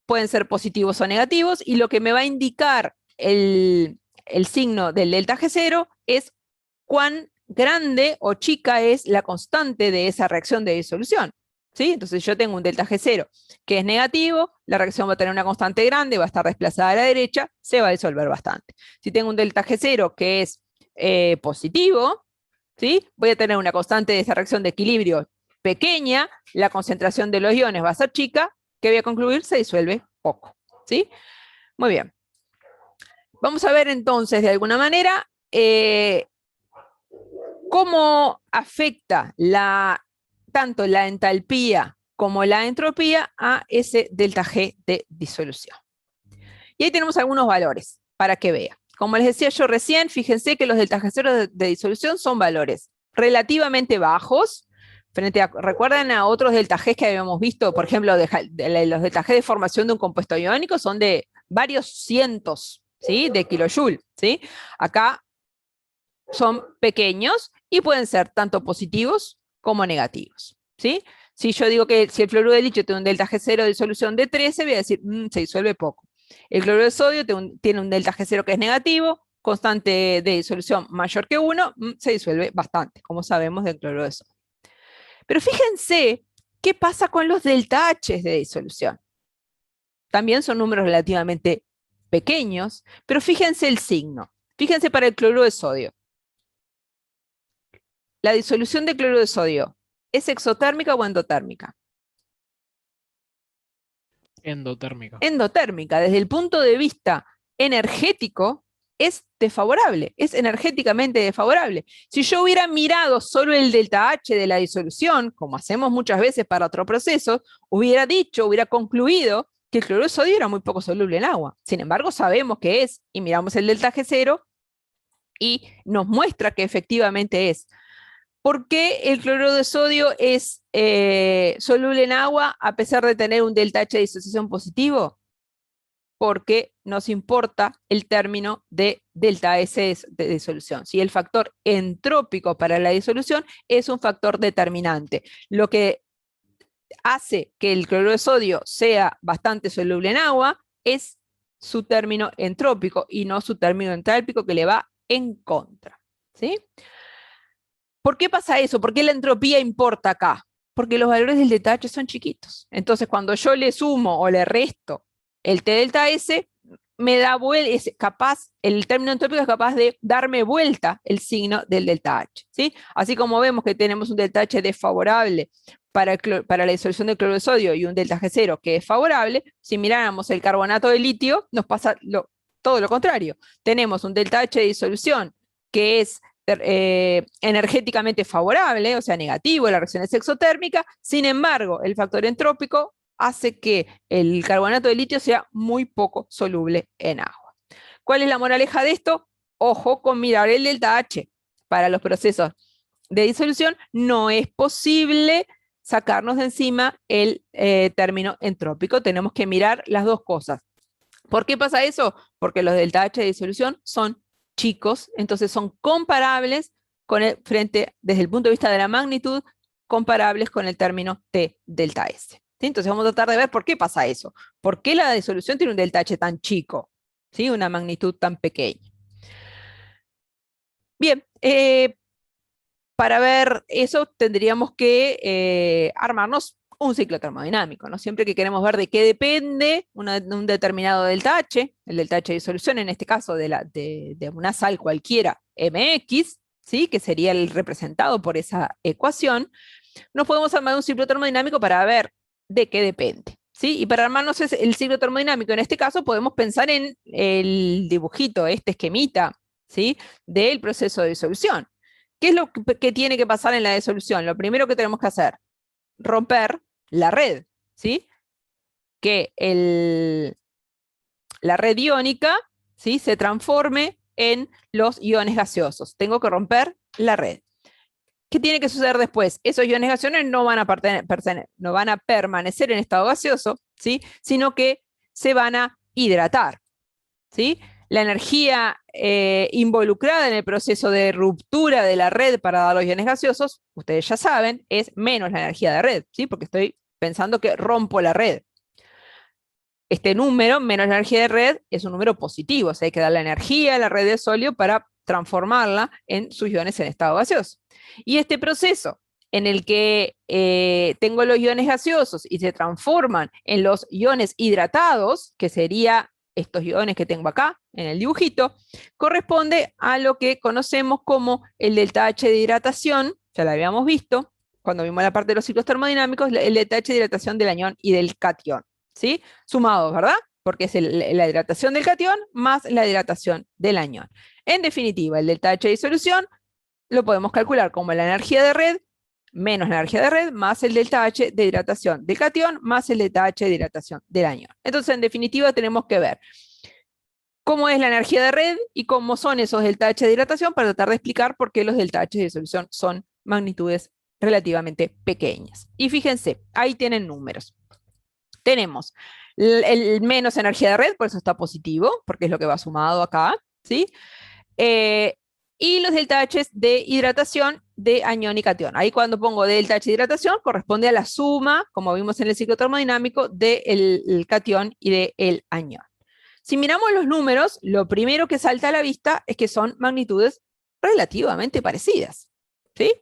pueden ser positivos o negativos, y lo que me va a indicar el signo del delta G0 es cuán grande o chica es la constante de esa reacción de disolución, ¿sí? Entonces yo tengo un delta G0 que es negativo, la reacción va a tener una constante grande, va a estar desplazada a la derecha, se va a disolver bastante. Si tengo un delta G0 que es positivo, ¿sí? Voy a tener una constante de esa reacción de equilibrio pequeña, la concentración de los iones va a ser chica, que voy a concluir se disuelve poco, ¿sí? Muy bien. Vamos a ver entonces de alguna manera cómo afecta tanto la entalpía como la entropía a ese delta G de disolución. Y ahí tenemos algunos valores para que vean. Como les decía yo recién, fíjense que los delta G0 de disolución son valores relativamente bajos, recuerdan a otros delta G que habíamos visto, por ejemplo, los delta G de formación de un compuesto iónico son de varios cientos, ¿sí? De kilojoule, ¿sí? Acá son pequeños y pueden ser tanto positivos como negativos, ¿sí? Si yo digo que si el fluoruro de litio tiene un delta G0 de disolución de 13, voy a decir, se disuelve poco. El cloruro de sodio tiene un delta G0 que es negativo, constante de disolución mayor que 1, se disuelve bastante, como sabemos del cloruro de sodio. Pero fíjense qué pasa con los delta H de disolución. También son números relativamente pequeños, pero fíjense el signo. Fíjense para el cloruro de sodio. La disolución de cloruro de sodio, ¿es exotérmica o endotérmica? Endotérmica. Endotérmica. Desde el punto de vista energético, es desfavorable, es energéticamente desfavorable. Si yo hubiera mirado solo el delta H de la disolución, como hacemos muchas veces para otros procesos, hubiera concluido que el cloruro de sodio era muy poco soluble en agua. Sin embargo, sabemos que es, y miramos el delta G0 y nos muestra que efectivamente es. ¿Por qué el cloruro de sodio es soluble en agua a pesar de tener un delta H de disociación positivo? Porque nos importa el término de delta S de disolución. Si el factor entrópico para la disolución es un factor determinante. Lo que hace que el cloruro de sodio sea bastante soluble en agua es su término entrópico y no su término entálpico que le va en contra, ¿sí? ¿Por qué pasa eso? ¿Por qué la entropía importa acá? Porque los valores del delta H son chiquitos. Entonces, cuando yo le sumo o le resto el T delta S, me da vuelta, es capaz, el término entrópico es capaz de darme vuelta el signo del delta H, ¿sí? Así como vemos que tenemos un delta H desfavorable para la disolución del cloro de sodio y un delta G0 que es favorable, si miráramos el carbonato de litio, nos pasa todo lo contrario. Tenemos un delta H de disolución que es energéticamente favorable, o sea, negativo, la reacción es exotérmica, sin embargo, el factor entrópico hace que el carbonato de litio sea muy poco soluble en agua. ¿Cuál es la moraleja de esto? Ojo con mirar el delta H. Para los procesos de disolución no es posible sacarnos de encima el término entrópico. Tenemos que mirar las dos cosas. ¿Por qué pasa eso? Porque los delta H de disolución son chicos, entonces son comparables desde el punto de vista de la magnitud, comparables con el término T delta S. ¿Sí? Entonces vamos a tratar de ver por qué pasa eso. ¿Por qué la disolución tiene un delta H tan chico? ¿Sí? Una magnitud tan pequeña. Bien, para ver eso tendríamos que armarnos un ciclo termodinámico, ¿no? Siempre que queremos ver de qué depende un determinado delta H, el delta H de disolución, en este caso de una sal cualquiera, MX, ¿sí? Que sería el representado por esa ecuación, nos podemos armar un ciclo termodinámico para ver de qué depende, ¿sí? Y para armarnos el ciclo termodinámico, en este caso, podemos pensar en el dibujito, este esquemita, ¿sí? Del proceso de disolución. ¿Qué es lo que tiene que pasar en la disolución? Lo primero que tenemos que hacer, romper la red, ¿sí? Que la red iónica, ¿sí? Se transforme en los iones gaseosos. Tengo que romper la red. ¿Qué tiene que suceder después? Esos iones gaseosos no van a permanecer en estado gaseoso, ¿sí? Sino que se van a hidratar, ¿sí? La energía involucrada en el proceso de ruptura de la red para dar los iones gaseosos, ustedes ya saben, es menos la energía de red, ¿sí? Porque estoy pensando que rompo la red. Este número, menos la energía de red, es un número positivo, o sea, hay que dar la energía a la red de sólido para transformarla en sus iones en estado gaseoso. Y este proceso en el que tengo los iones gaseosos y se transforman en los iones hidratados, que sería estos iones que tengo acá en el dibujito, corresponde a lo que conocemos como el delta H de hidratación, ya lo habíamos visto cuando vimos la parte de los ciclos termodinámicos, el delta H de hidratación del anión y del catión, ¿sí? Sumados, ¿verdad? Porque es la hidratación del catión más la hidratación del anión. En definitiva, el delta H de disolución lo podemos calcular como la energía de red menos la energía de red más el delta H de hidratación del catión más el delta H de hidratación del anión. Entonces, en definitiva, tenemos que ver cómo es la energía de red y cómo son esos delta H de hidratación para tratar de explicar por qué los delta H de disolución son magnitudes relativamente pequeñas. Y fíjense, ahí tienen números. Tenemos el menos energía de red, por eso está positivo, porque es lo que va sumado acá, ¿sí? Y los delta H de hidratación de anión y catión. Ahí cuando pongo delta H de hidratación corresponde a la suma, como vimos en el ciclo termodinámico, del catión y del anión. Si miramos los números, lo primero que salta a la vista es que son magnitudes relativamente parecidas, ¿sí?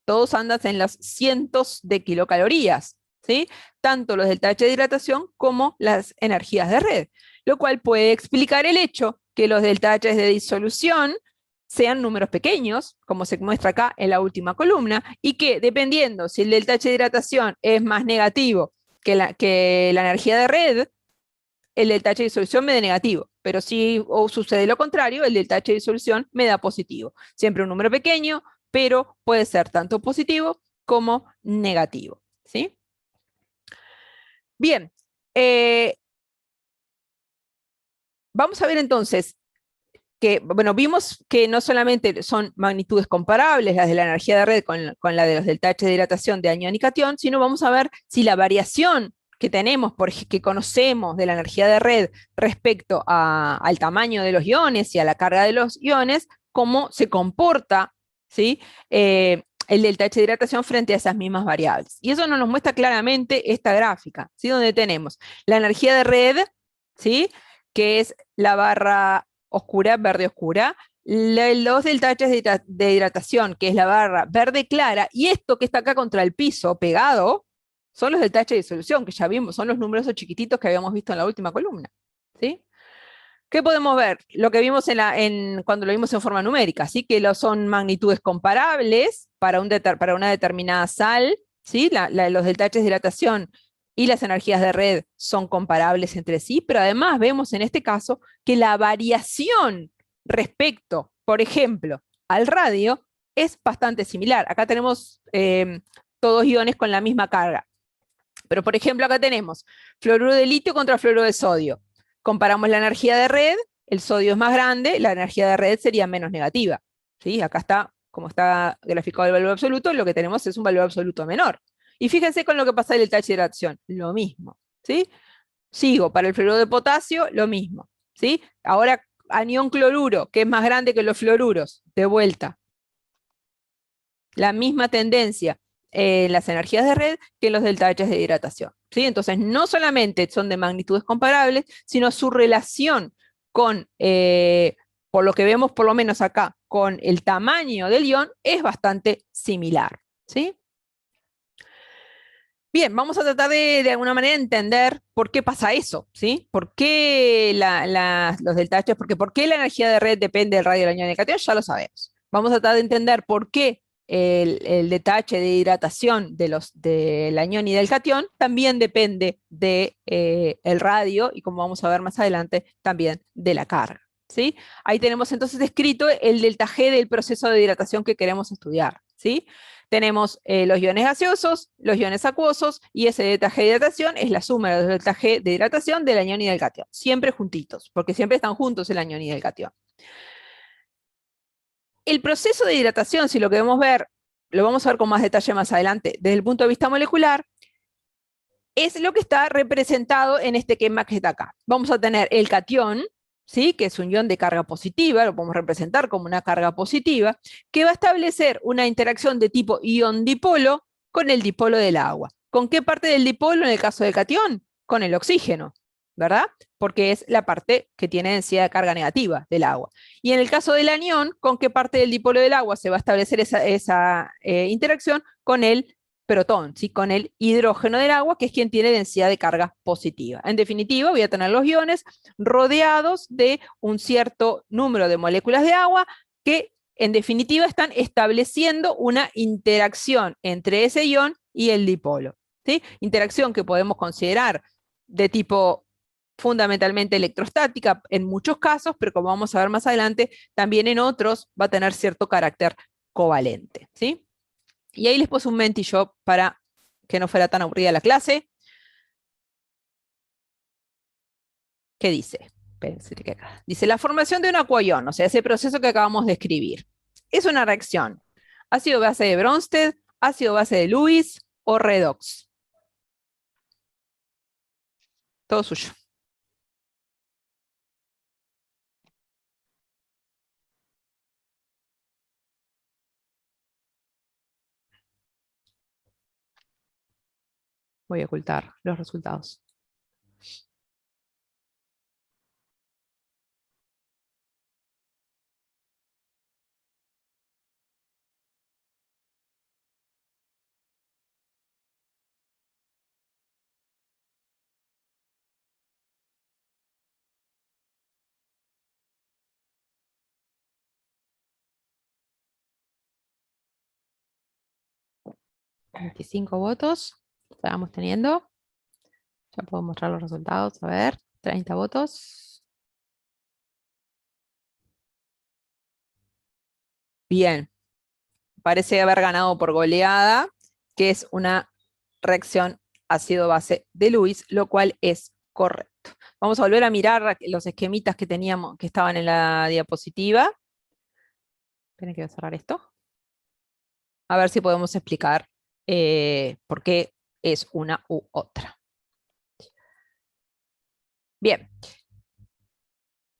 Todos andan en las cientos de kilocalorías, ¿sí? Tanto los delta H de hidratación como las energías de red, lo cual puede explicar el hecho que los delta H de disolución sean números pequeños, como se muestra acá en la última columna, y que dependiendo si el delta H de hidratación es más negativo que la energía de red, el delta H de disolución me da negativo, pero si sucede lo contrario, el delta H de disolución me da positivo. Siempre un número pequeño, pero puede ser tanto positivo como negativo, ¿sí? Bien, vamos a ver entonces que, bueno, vimos que no solamente son magnitudes comparables, las de la energía de red con la de los delta H de hidratación de anión y catión, sino vamos a ver si la variación que tenemos, que conocemos de la energía de red respecto al tamaño de los iones y a la carga de los iones, cómo se comporta, ¿sí? El delta H de hidratación frente a esas mismas variables. Y eso nos muestra claramente esta gráfica, ¿sí? Donde tenemos la energía de red, ¿sí? Que es la barra oscura, verde oscura, los delta H de hidratación, que es la barra verde clara, y esto que está acá contra el piso pegado, son los delta H de disolución, que ya vimos, son los números chiquititos que habíamos visto en la última columna, ¿sí? ¿Qué podemos ver? Lo que vimos cuando lo vimos en forma numérica, ¿sí? Que son magnitudes comparables para una determinada sal, ¿sí? Los deltaches de dilatación y las energías de red son comparables entre sí, pero además vemos en este caso que la variación respecto, por ejemplo, al radio es bastante similar. Acá tenemos todos iones con la misma carga. Pero, por ejemplo, acá tenemos fluoruro de litio contra fluoruro de sodio. Comparamos la energía de red, el sodio es más grande, la energía de red sería menos negativa. ¿Sí? Acá está, como está graficado el valor absoluto, lo que tenemos es un valor absoluto menor. Y fíjense con lo que pasa en el deltache de hidratación, lo mismo. ¿Sí? Sigo, para el fluoruro de potasio, lo mismo. ¿Sí? Ahora, anión cloruro, que es más grande que los fluoruros, de vuelta. La misma tendencia en las energías de red que en los deltaches de hidratación. ¿Sí? Entonces, no solamente son de magnitudes comparables, sino su relación con, por lo que vemos por lo menos acá, con el tamaño del ion es bastante similar. ¿Sí? Bien, vamos a tratar de alguna manera entender por qué pasa eso, ¿sí? ¿Por qué los deltaches? Porque ¿por qué la energía de red depende del radio del anión y del cation? Ya lo sabemos. Vamos a tratar de entender por qué el detache de hidratación del anión y del cation también depende del radio y, como vamos a ver más adelante, también de la carga, ¿sí? Ahí tenemos entonces descrito el delta G del proceso de hidratación que queremos estudiar, ¿sí? Tenemos los iones gaseosos, los iones acuosos, y ese delta G de hidratación es la suma de los delta G de hidratación del anión y del cation, siempre juntitos, porque siempre están juntos el anión y el cation. El proceso de hidratación, si lo queremos ver, lo vamos a ver con más detalle más adelante, desde el punto de vista molecular, es lo que está representado en este esquema que está acá. Vamos a tener el cation, ¿sí? Que es un ion de carga positiva, lo podemos representar como una carga positiva, que va a establecer una interacción de tipo ion-dipolo con el dipolo del agua. ¿Con qué parte del dipolo en el caso del cation? Con el oxígeno, ¿verdad? Porque es la parte que tiene densidad de carga negativa del agua. Y en el caso del anión, ¿con qué parte del dipolo del agua se va a establecer esa interacción? Con el protón, ¿sí? Con el hidrógeno del agua, que es quien tiene densidad de carga positiva. En definitiva, voy a tener los iones rodeados de un cierto número de moléculas de agua que, en definitiva, están estableciendo una interacción entre ese ion y el dipolo, ¿sí? Interacción que podemos considerar de tipo fundamentalmente electrostática en muchos casos, pero como vamos a ver más adelante, también en otros va a tener cierto carácter covalente, ¿sí? Y ahí les puse un mentillo para que no fuera tan aburrida la clase. ¿Qué dice? Espérense que acá. Dice, la formación de un acuaión, o sea, ese proceso que acabamos de escribir, es una reacción. Ácido base de Bronsted, ácido base de Lewis o redox. Todo suyo. Voy a ocultar los resultados. $25 votos. Estábamos teniendo. Ya puedo mostrar los resultados. A ver, 30 votos. Bien. Parece haber ganado por goleada, que es una reacción ácido-base de Lewis, lo cual es correcto. Vamos a volver a mirar los esquemitas que teníamos, que estaban en la diapositiva. Esperen que voy a cerrar esto. A ver si podemos explicar por qué es una u otra. Bien.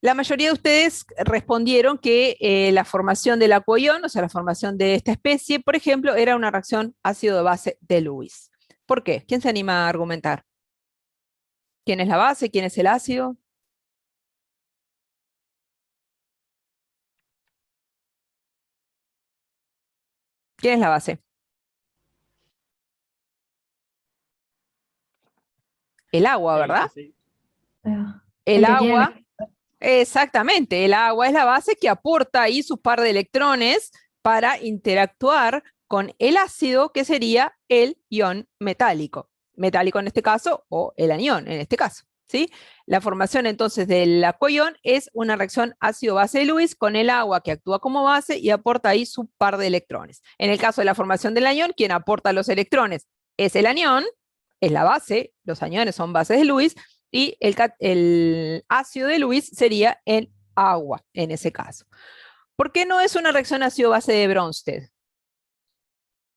La mayoría de ustedes respondieron que la formación del acuaión, o sea, la formación de esta especie, por ejemplo, era una reacción ácido-base de Lewis. ¿Por qué? ¿Quién se anima a argumentar? ¿Quién es la base? ¿Quién es el ácido? ¿Quién es la base? El agua, ¿verdad? Sí. El El que tiene agua Exactamente, el agua es la base que aporta ahí su par de electrones para interactuar con el ácido, que sería el ion metálico. Metálico en este caso, o el anión en este caso, ¿sí? La formación entonces del acuión es una reacción ácido-base de Lewis con el agua que actúa como base y aporta ahí su par de electrones. En el caso de la formación del anión, quien aporta los electrones es el anión, es la base, los aniones son bases de Lewis, y el ácido de Lewis sería el agua en ese caso. ¿Por qué no es una reacción ácido-base de Bronsted?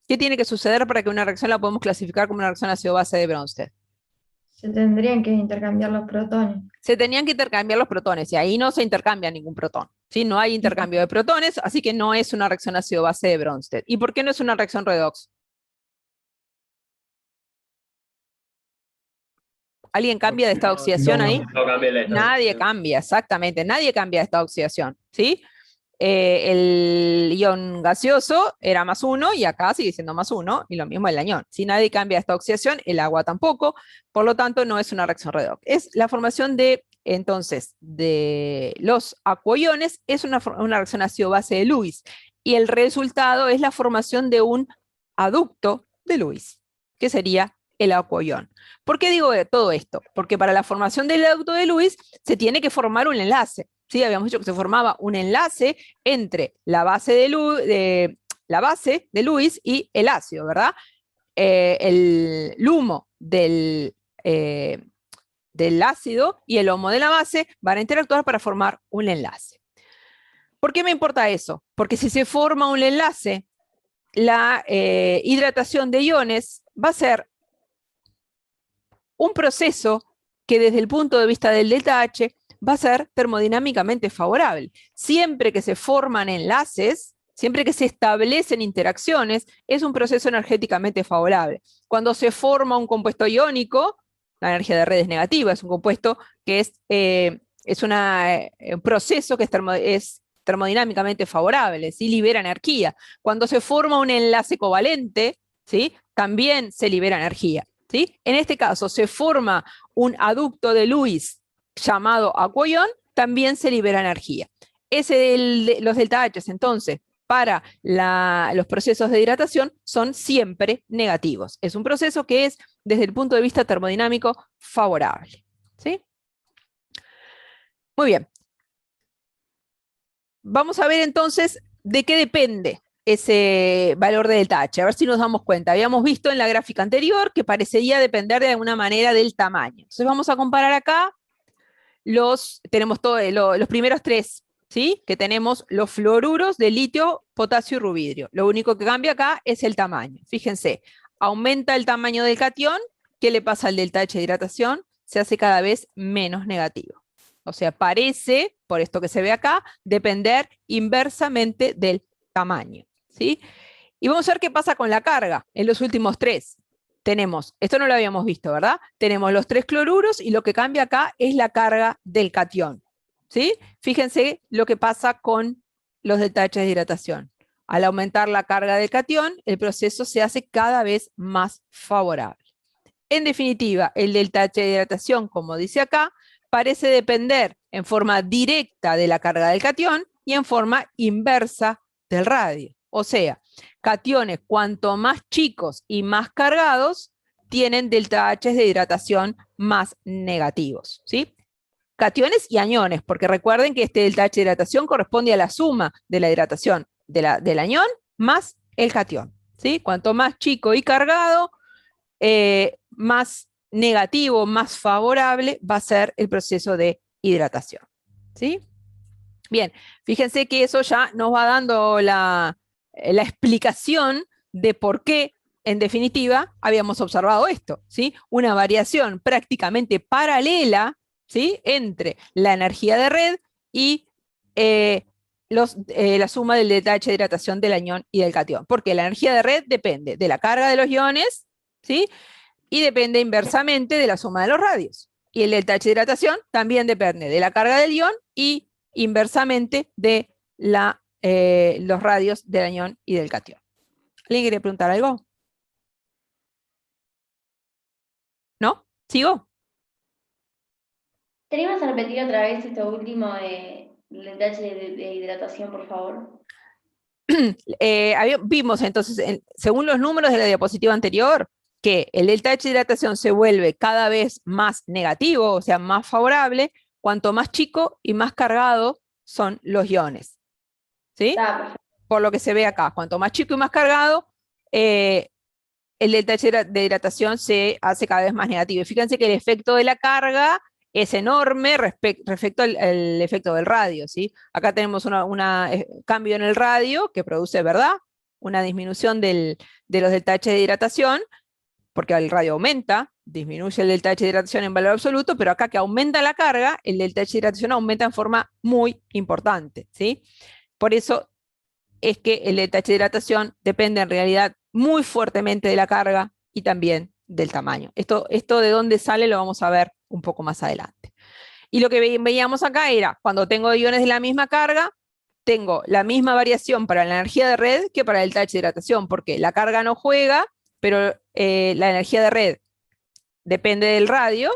¿Qué tiene que suceder para que una reacción la podemos clasificar como una reacción ácido-base de Bronsted? Se tendrían que intercambiar los protones. Se tenían que intercambiar los protones y ahí no se intercambia ningún protón, ¿sí? No hay intercambio de protones, así que no es una reacción ácido-base de Bronsted. ¿Y por qué no es una reacción redox? ¿Alguien cambia de esta oxidación ahí? No cambia la Nadie cambia, exactamente, nadie cambia de esta oxidación, ¿sí? El ion gaseoso era +1 y acá sigue siendo +1 y lo mismo el anión. Si nadie cambia esta oxidación, el agua tampoco, por lo tanto no es una reacción redox. Es la formación de, entonces, de los acuoiones, es una reacción ácido-base de Lewis y el resultado es la formación de un aducto de Lewis, que sería el acuoión. ¿Por qué digo todo esto? Porque para la formación del aducto de Lewis se tiene que formar un enlace. ¿Sí? Habíamos dicho que se formaba un enlace entre la base de Lewis y el ácido, ¿verdad? El LUMO del ácido y el HOMO de la base van a interactuar para formar un enlace. ¿Por qué me importa eso? Porque si se forma un enlace, la hidratación de iones va a ser un proceso que desde el punto de vista del ΔH va a ser termodinámicamente favorable. Siempre que se forman enlaces, siempre que se establecen interacciones, es un proceso energéticamente favorable. Cuando se forma un compuesto iónico, la energía de red es negativa, es un compuesto que es un proceso que es termodinámicamente favorable, ¿sí? Libera energía. Cuando se forma un enlace covalente, ¿sí? También se libera energía. ¿Sí? En este caso se forma un aducto de Lewis llamado acuoión, también se libera energía. Los ΔH, entonces, para los procesos de hidratación son siempre negativos. Es un proceso que es, desde el punto de vista termodinámico, favorable. ¿Sí? Muy bien. Vamos a ver entonces de qué depende ese valor de ΔH, a ver si nos damos cuenta. Habíamos visto en la gráfica anterior que parecería depender de alguna manera del tamaño. Entonces vamos a comparar acá tenemos los primeros tres, ¿sí? Que tenemos los fluoruros de litio, potasio y rubidrio. Lo único que cambia acá es el tamaño. Fíjense, aumenta el tamaño del catión. ¿Qué le pasa al ΔH de hidratación? Se hace cada vez menos negativo. O sea, parece, por esto que se ve acá, depender inversamente del tamaño, ¿sí? Y vamos a ver qué pasa con la carga en los últimos tres. Tenemos, esto no lo habíamos visto, ¿verdad? Tenemos los tres cloruros y lo que cambia acá es la carga del catión, ¿sí? Fíjense lo que pasa con los ΔH de hidratación. Al aumentar la carga del catión, el proceso se hace cada vez más favorable. En definitiva, el ΔH de hidratación, como dice acá, parece depender en forma directa de la carga del catión y en forma inversa del radio. O sea, cationes cuanto más chicos y más cargados tienen ΔH de hidratación más negativos, ¿sí? Cationes y aniones, porque recuerden que este ΔH de hidratación corresponde a la suma de la hidratación del anión más el catión, ¿sí? Cuanto más chico y cargado, más negativo, más favorable va a ser el proceso de hidratación, ¿sí? Bien, fíjense que eso ya nos va dando la explicación de por qué, en definitiva, habíamos observado esto, ¿sí? Una variación prácticamente paralela, ¿sí? Entre la energía de red y la suma del ΔH de hidratación del anión y del catión. Porque la energía de red depende de la carga de los iones, ¿sí? Y depende inversamente de la suma de los radios. Y el ΔH de hidratación también depende de la carga del ion y inversamente de los radios del anión y del catión. ¿Alguien quiere preguntar algo? ¿No? ¿Sigo? ¿Te animas a repetir otra vez esto último del delta de hidratación, por favor? Vimos entonces, según los números de la diapositiva anterior, que el delta H de hidratación se vuelve cada vez más negativo, o sea, más favorable, cuanto más chico y más cargado son los iones. ¿Sí? Por lo que se ve acá, cuanto más chico y más cargado, el delta H de hidratación se hace cada vez más negativo. Y fíjense que el efecto de la carga es enorme respecto al efecto del radio, ¿sí? Acá tenemos un cambio en el radio que produce, ¿verdad?, una disminución de los delta H de hidratación, porque el radio aumenta, disminuye el delta H de hidratación en valor absoluto, pero acá que aumenta la carga, el delta H de hidratación aumenta en forma muy importante, ¿sí? Por eso es que el delta H de hidratación depende en realidad muy fuertemente de la carga y también del tamaño. Esto de dónde sale lo vamos a ver un poco más adelante. Y lo que veíamos acá era, cuando tengo iones de la misma carga, tengo la misma variación para la energía de red que para el delta H de hidratación, porque la carga no juega, pero la energía de red depende del radio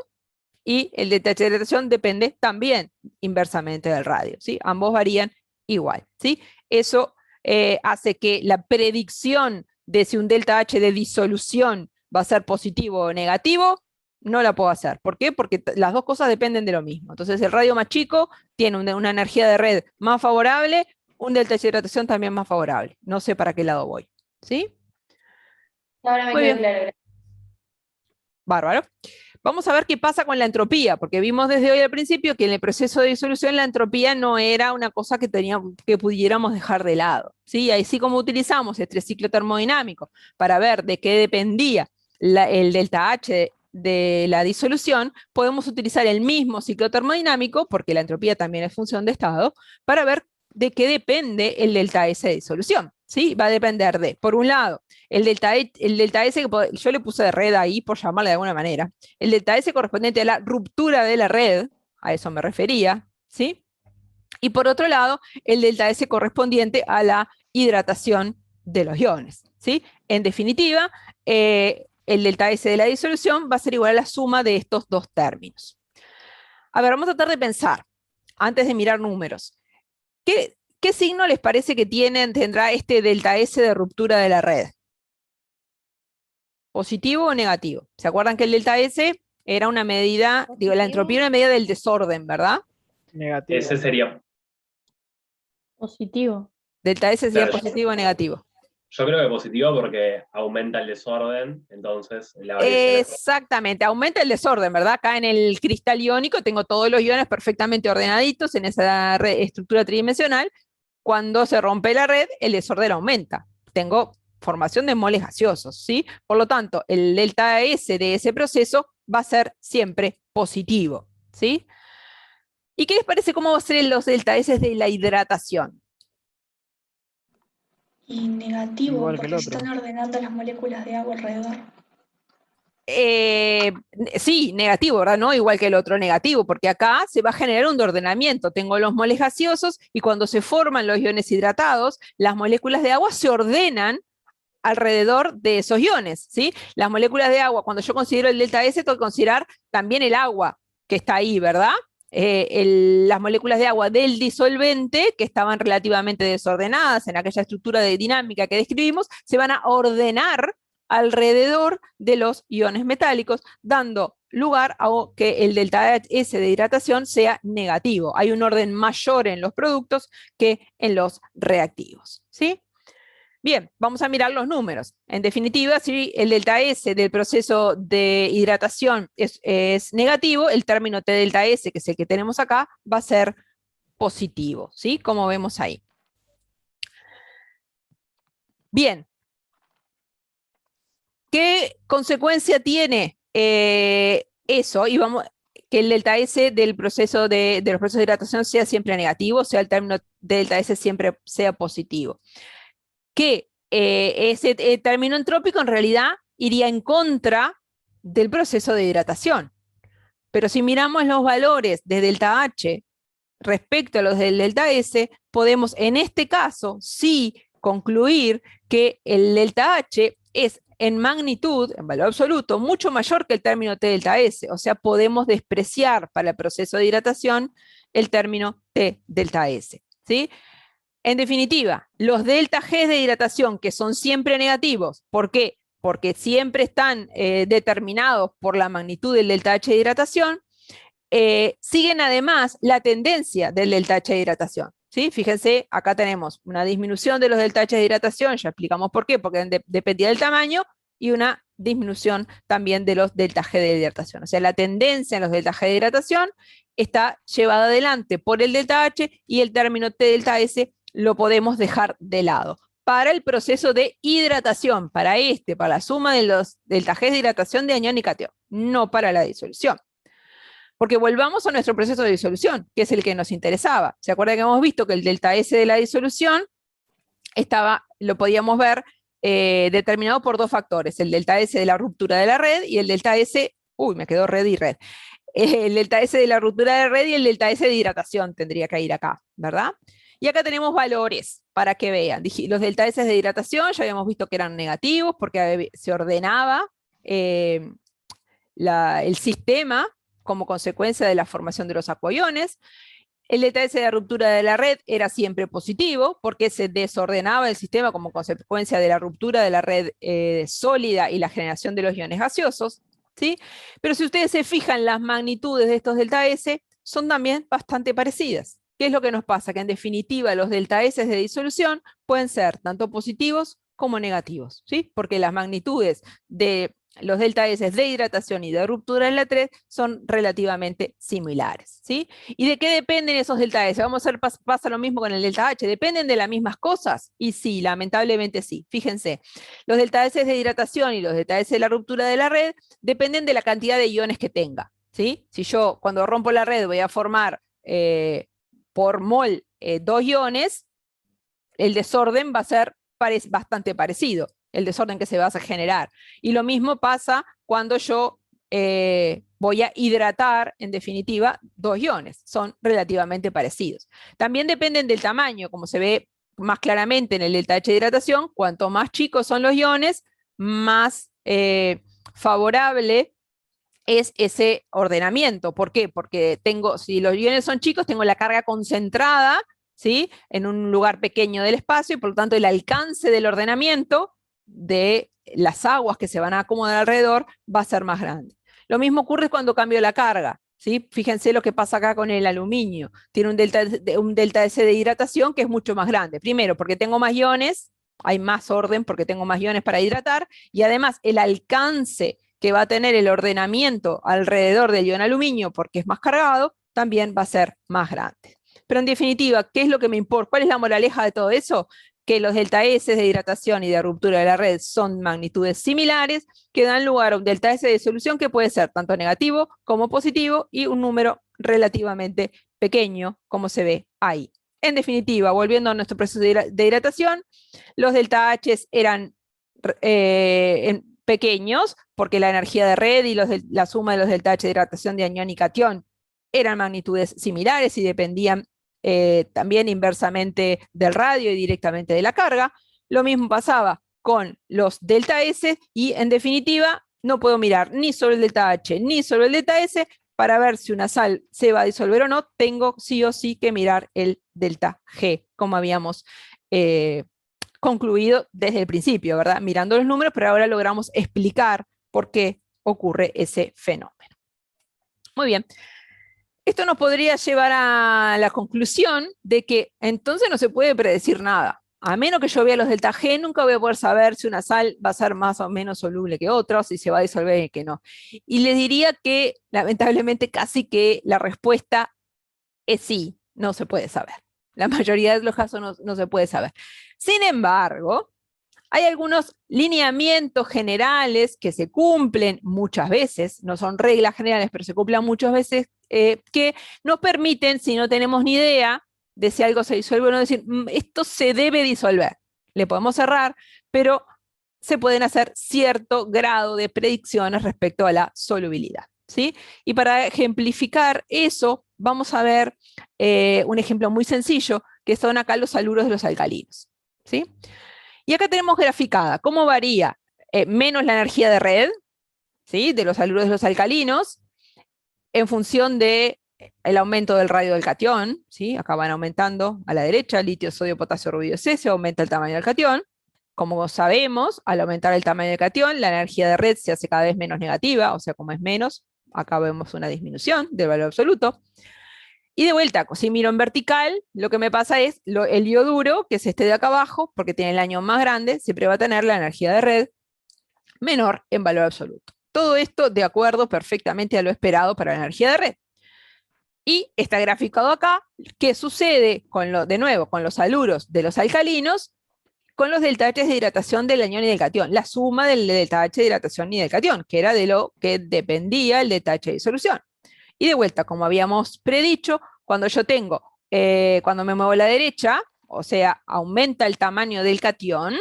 y el delta H de hidratación depende también inversamente del radio, ¿sí? Ambos varían igual, ¿sí? Eso hace que la predicción de si un delta H de disolución va a ser positivo o negativo, no la puedo hacer. ¿Por qué? Porque las dos cosas dependen de lo mismo. Entonces el radio más chico tiene una energía de red más favorable, un delta H de hidratación también más favorable. No sé para qué lado voy. ¿Sí? Ahora me quedó claro. Bárbaro. Vamos a ver qué pasa con la entropía, porque vimos desde hoy al principio que en el proceso de disolución la entropía no era una cosa que pudiéramos dejar de lado, ¿sí? Así como utilizamos este ciclo termodinámico para ver de qué dependía el delta H de la disolución, podemos utilizar el mismo ciclo termodinámico, porque la entropía también es función de estado, para ver de qué depende el delta S de disolución, ¿sí? Va a depender de, por un lado, el delta S, que yo le puse de red ahí por llamarle de alguna manera, el delta S correspondiente a la ruptura de la red, a eso me refería, ¿sí? Y por otro lado, el delta S correspondiente a la hidratación de los iones, ¿sí? En definitiva, el delta S de la disolución va a ser igual a la suma de estos dos términos. A ver, vamos a tratar de pensar, antes de mirar números. ¿Qué signo les parece que tendrá este delta S de ruptura de la red? ¿Positivo o negativo? ¿Se acuerdan que el delta S era una medida, digo, la entropía era una medida del desorden, ¿verdad? Negativo. Ese sería. Positivo. Delta S sería Claro, positivo o negativo. Yo creo que positivo porque aumenta el desorden, entonces la variación es... Exactamente, aumenta el desorden, ¿verdad? Acá en el cristal iónico tengo todos los iones perfectamente ordenaditos en esa estructura tridimensional. Cuando se rompe la red, el desorden aumenta. Tengo formación de moles gaseosos, ¿sí? Por lo tanto, el delta S de ese proceso va a ser siempre positivo, ¿sí? ¿Y qué les parece cómo va a ser los delta S de la hidratación? Y negativo, Igual que el porque se otro. están ordenando las moléculas de agua alrededor. Sí, negativo, ¿verdad? No igual que el otro, negativo, porque acá se va a generar un ordenamiento. Tengo los moles gaseosos y cuando se forman los iones hidratados, las moléculas de agua se ordenan alrededor de esos iones, ¿sí? Las moléculas de agua, cuando yo considero el delta S, tengo que considerar también el agua que está ahí, ¿verdad? Las moléculas de agua del disolvente, que estaban relativamente desordenadas en aquella estructura de dinámica que describimos, se van a ordenar alrededor de los iones metálicos, dando lugar a que el delta S de hidratación sea negativo. Hay un orden mayor en los productos que en los reactivos, ¿sí? Bien, vamos a mirar los números. En definitiva, si el delta S del proceso de hidratación es negativo, el término T delta S, que es el que tenemos acá, va a ser positivo, ¿sí? Como vemos ahí. Bien. ¿Qué consecuencia tiene eso? Y vamos, que el delta S del proceso de los procesos de hidratación sea siempre negativo, o sea, el término delta S siempre sea positivo. Que ese término entrópico en realidad iría en contra del proceso de hidratación. Pero si miramos los valores de delta H respecto a los del delta S, podemos en este caso sí concluir que el delta H es en magnitud, en valor absoluto, mucho mayor que el término T delta S. O sea, podemos despreciar para el proceso de hidratación el término T delta S, ¿sí? En definitiva, los delta G de hidratación, que son siempre negativos, ¿por qué? Porque siempre están determinados por la magnitud del delta H de hidratación, siguen además la tendencia del delta H de hidratación. ¿Sí? Fíjense, acá tenemos una disminución de los delta H de hidratación, ya explicamos por qué, porque dependía del tamaño, y una disminución también de los delta G de hidratación. O sea, la tendencia en los delta G de hidratación está llevada adelante por el delta H, y el término T delta S lo podemos dejar de lado. Para el proceso de hidratación, para la suma de los delta G de hidratación de anión y catión, no para la disolución. Porque volvamos a nuestro proceso de disolución, que es el que nos interesaba. ¿Se acuerdan que hemos visto que el delta S de la disolución lo podíamos ver determinado por dos factores, el delta S de la ruptura de la red y el delta S, me quedó red y red, el delta S de la ruptura de la red y el delta S de hidratación tendría que ir acá, ¿verdad? Y acá tenemos valores para que vean. Los delta S de hidratación ya habíamos visto que eran negativos porque se ordenaba el sistema como consecuencia de la formación de los acuoiones. El delta S de la ruptura de la red era siempre positivo porque se desordenaba el sistema como consecuencia de la ruptura de la red sólida y la generación de los iones gaseosos, ¿sí? Pero si ustedes se fijan, las magnitudes de estos delta S son también bastante parecidas. ¿Qué es lo que nos pasa? Que en definitiva los delta S de disolución pueden ser tanto positivos como negativos, ¿sí? Porque las magnitudes de los delta S de hidratación y de ruptura en la 3 son relativamente similares, ¿sí? ¿Y de qué dependen esos delta S? Vamos a ver, pasa lo mismo con el delta H. ¿Dependen de las mismas cosas? Y sí, lamentablemente sí. Fíjense, los delta S de hidratación y los delta S de la ruptura de la red dependen de la cantidad de iones que tenga, ¿sí? Si yo cuando rompo la red voy a formar por mol 2 iones, el desorden va a ser bastante parecido, el desorden que se va a generar. Y lo mismo pasa cuando yo voy a hidratar, en definitiva, 2 iones. Son relativamente parecidos. También dependen del tamaño, como se ve más claramente en el delta H de hidratación. Cuanto más chicos son los iones, más favorable es ese ordenamiento. ¿Por qué? Porque si los iones son chicos, tengo la carga concentrada, ¿sí?, en un lugar pequeño del espacio, y por lo tanto el alcance del ordenamiento de las aguas que se van a acomodar alrededor va a ser más grande. Lo mismo ocurre cuando cambio la carga, ¿sí? Fíjense lo que pasa acá con el aluminio. Tiene un delta S de hidratación que es mucho más grande. Primero, porque tengo más iones, hay más orden porque tengo más iones para hidratar, y además el alcance que va a tener el ordenamiento alrededor del ion aluminio, porque es más cargado, también va a ser más grande. Pero en definitiva, ¿qué es lo que me importa? ¿Cuál es la moraleja de todo eso? Que los delta S de hidratación y de ruptura de la red son magnitudes similares que dan lugar a un delta S de disolución que puede ser tanto negativo como positivo y un número relativamente pequeño, como se ve ahí. En definitiva, volviendo a nuestro proceso de hidratación, los delta H eran pequeños porque la energía de red y la suma de los delta H de hidratación de anión y catión eran magnitudes similares y dependían también inversamente del radio y directamente de la carga. Lo mismo pasaba con los delta S y en definitiva no puedo mirar ni sobre el delta H ni sobre el delta S para ver si una sal se va a disolver o no. Tengo sí o sí que mirar el delta G, como habíamos concluido desde el principio, ¿verdad? Mirando los números, pero ahora logramos explicar por qué ocurre ese fenómeno. Muy bien. Esto nos podría llevar a la conclusión de que entonces no se puede predecir nada. A menos que yo vea los delta G, nunca voy a poder saber si una sal va a ser más o menos soluble que otra, o si se va a disolver y que no. Y les diría que, lamentablemente, casi que la respuesta es sí, no se puede saber. La mayoría de los casos no se puede saber. Sin embargo, hay algunos lineamientos generales que se cumplen muchas veces, no son reglas generales, pero se cumplen muchas veces, que nos permiten, si no tenemos ni idea de si algo se disuelve o no, decir, esto se debe disolver. Le podemos cerrar, pero se pueden hacer cierto grado de predicciones respecto a la solubilidad, ¿sí? Y para ejemplificar eso, vamos a ver un ejemplo muy sencillo, que son acá los haluros de los alcalinos, ¿sí? Y acá tenemos graficada cómo varía menos la energía de red, ¿sí? De los haluro de los alcalinos, en función del aumento del radio del catión, ¿sí? Acá van aumentando a la derecha, litio, sodio, potasio, rubidio, cesio, aumenta el tamaño del catión. Como sabemos, al aumentar el tamaño del catión, la energía de red se hace cada vez menos negativa, o sea, como es menos, acá vemos una disminución del valor absoluto. Y de vuelta, si miro en vertical, lo que me pasa es el ioduro, que es este de acá abajo, porque tiene el anión más grande, siempre va a tener la energía de red menor en valor absoluto. Todo esto de acuerdo perfectamente a lo esperado para la energía de red. Y está graficado acá qué sucede de nuevo con los haluros de los alcalinos con los delta H de hidratación del anión y del catión, la suma del delta H de hidratación y del catión, que era de lo que dependía el delta H de disolución. Y de vuelta, como habíamos predicho, cuando yo tengo, cuando me muevo a la derecha, o sea, aumenta el tamaño del catión,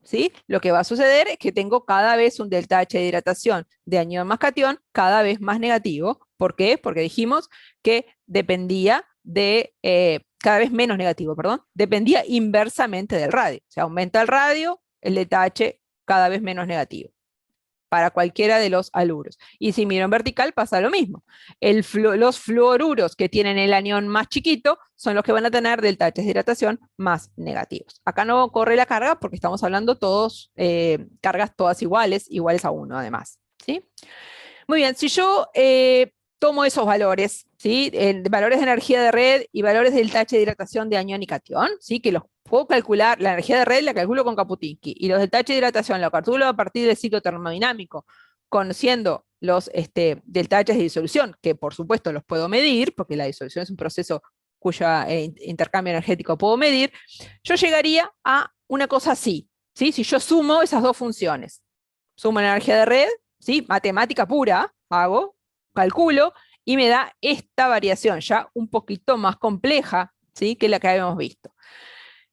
¿sí? Lo que va a suceder es que tengo cada vez un delta H de hidratación de anión más catión cada vez más negativo. ¿Por qué? Porque dijimos que dependía de, cada vez menos negativo, perdón, dependía inversamente del radio. O sea, aumenta el radio, el delta H cada vez menos negativo para cualquiera de los haluros. Y si miro en vertical pasa lo mismo. Los fluoruros que tienen el anión más chiquito son los que van a tener delta H de hidratación más negativos. Acá no corre la carga porque estamos hablando todos, cargas todas iguales a 1 además, ¿sí? Muy bien, si yo tomo esos valores, ¿sí? Valores de energía de red y valores del delta H de hidratación de anión y catión, ¿sí? Que los puedo calcular, la energía de red la calculo con Kaputinsky, y los delta H de hidratación la calculo a partir del ciclo termodinámico, conociendo los delta H de disolución, que por supuesto los puedo medir, porque la disolución es un proceso cuyo intercambio energético puedo medir, yo llegaría a una cosa así, ¿sí? Si yo sumo esas dos funciones, sumo la energía de red, ¿sí? Matemática pura, calculo, y me da esta variación ya un poquito más compleja, ¿sí? Que la que habíamos visto.